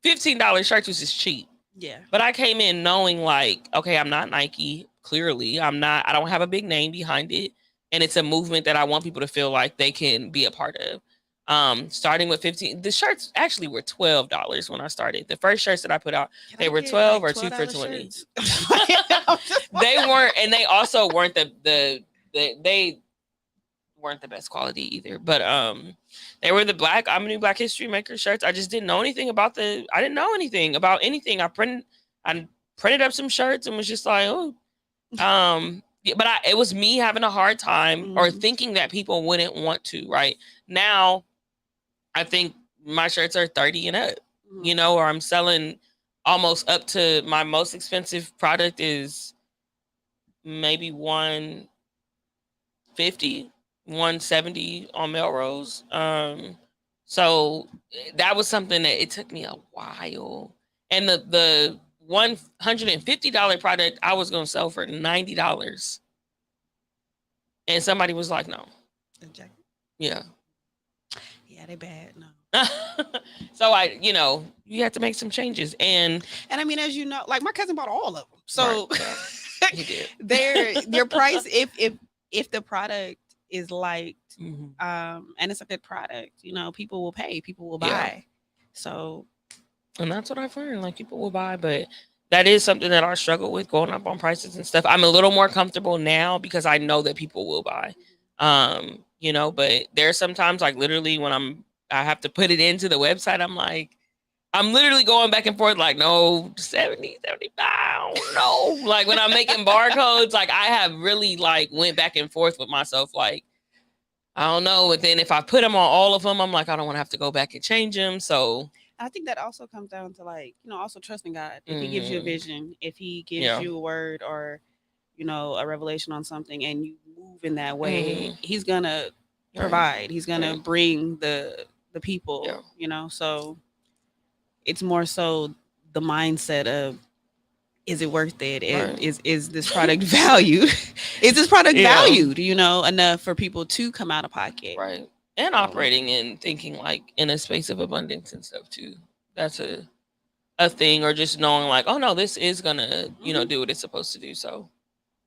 $15 shirts, which is cheap. Yeah. But I came in knowing like, okay, I'm not Nike. Clearly, I don't have a big name behind it. And it's a movement that I want people to feel like they can be a part of. Starting with 15, the shirts actually were $12 when I started. The first shirts that I put out, they were 12 or 2 for 20. They weren't, and they also weren't they weren't the best quality either. But they were the I'm a new Black History Maker shirts. I just didn't know anything about I didn't know anything about anything. I printed up some shirts and was just like, but it was me having a hard time or thinking that people wouldn't want to. Right now, I think my shirts are 30 and up, or I'm selling almost up to my most expensive product is maybe 150, 170 on Melrose. So that was something that it took me a while. And the $150 product I was going to sell for $90. And somebody was like, no. Yeah. Yeah, they bad. No. So you have to make some changes. And I mean, as you know, like my cousin bought all of them. So right, he did. Your price, if the product is liked, and it's a good product, people will pay, people will buy. Yeah. So, and that's what I've learned. Like, people will buy, but that is something that I struggle with, going up on prices and stuff. I'm a little more comfortable now because I know that people will buy. But there's sometimes, like, literally when I have to put it into the website, I'm literally going back and forth, like, no, 70, 75, no. Like, when I'm making barcodes, like, I have really, like, went back and forth with myself, like, I don't know. But then if I put them on all of them, I'm like, I don't want to have to go back and change them. So I think that also comes down to, like, also trusting God. If he gives you a vision, if he gives you a word or, a revelation on something, and you move in that way, he's going to provide. He's going to bring the people, so it's more so the mindset of is it worth it? Right. Is this product valued? Is this product valued, enough for people to come out of pocket? Right. And operating and thinking like in a space of abundance and stuff too. That's a thing, or just knowing like, oh no, this is gonna, do what it's supposed to do. So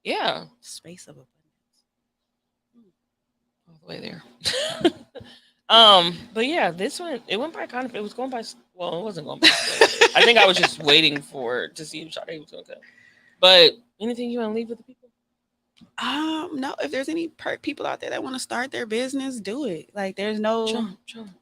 yeah. Space of abundance. All the way there. But yeah, this one, it went by it was going by, well, it wasn't going by slow. I think I was just waiting to see if Sade was going to come. But anything you want to leave with the people? No, if there's any people out there that want to start their business, do it. Like there's no,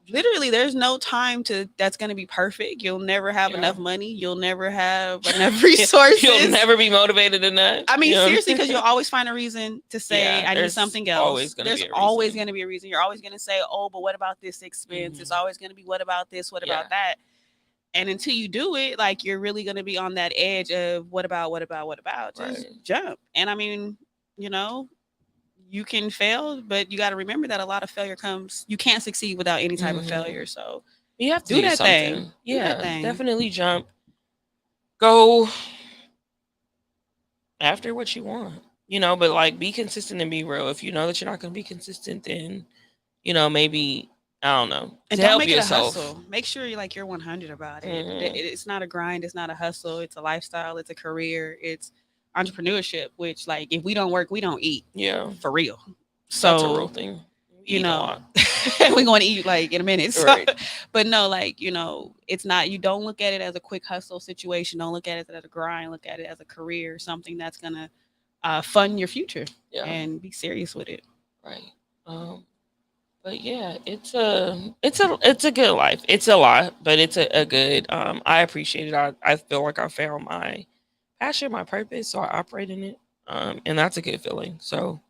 literally there's no time that's going to be perfect. You'll never have enough money. You'll never have enough resources. You'll never be motivated enough. I mean, seriously, because you'll always find a reason to say, I need something else. There's always going to be a reason. You're always going to say, oh, but what about this expense? It's always going to be, what about this? What about that? And until you do it, like you're really going to be on that edge of what about? Just jump. And I mean, you can fail, but you got to remember that a lot of failure comes. You can't succeed without any type of failure. So you have to do that something. Thing. Yeah, definitely jump. Go after what you want, but like be consistent and be real. If you know that you're not going to be consistent, then, maybe, I don't know. And to don't help make yourself. it a hustle. Make sure you're 100 about it. It's not a grind. It's not a hustle. It's a lifestyle. It's a career. It's entrepreneurship, which like if we don't work, we don't eat. Yeah, for real. So that's a real thing. We're going to eat like in a minute. So, right. But no, like it's not. You don't look at it as a quick hustle situation. Don't look at it as a grind. Look at it as a career, something that's gonna fund your future. And be serious with it. Right. But yeah, it's a good life. It's a lot, but it's a good. I appreciate it. I feel like I found my passion, my purpose, so I operate in it, and that's a good feeling. So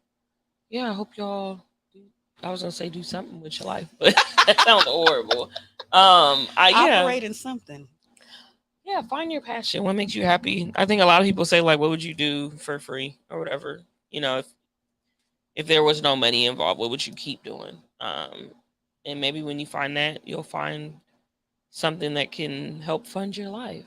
yeah, I hope y'all I was gonna say do something with your life, but that sounds horrible. Operate in something. Yeah, find your passion. What makes you happy? I think a lot of people say like, what would you do for free or whatever? If there was no money involved, what would you keep doing? And maybe when you find that, you'll find something that can help fund your life.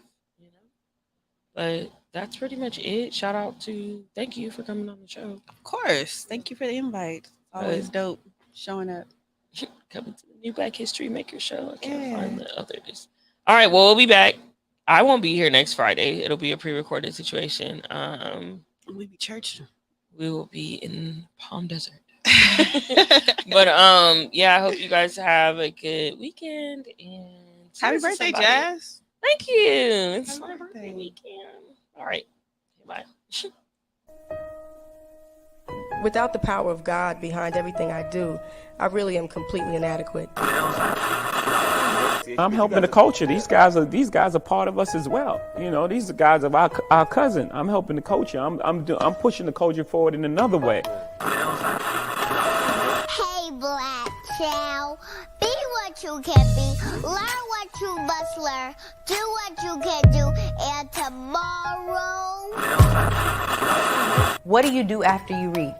But that's pretty much it. Thank you for coming on the show. Of course. Thank you for the invite. Always dope showing up. Coming to the New Black History Maker show. I can't find the others. All right, well, we'll be back. I won't be here next Friday. It'll be a pre-recorded situation. We'll be church. We will be in Palm Desert. But I hope you guys have a good weekend and happy birthday, Jazz. Thank you. It's my birthday weekend. All right. Bye. Without the power of God behind everything I do, I really am completely inadequate. I'm helping the culture. These guys are part of us as well. These are guys of our cousin. I'm helping the culture. I'm pushing the culture forward in another way. Hey, black child, be what you can be, learn what you must learn, do what you can do, and tomorrow. What do you do after you read?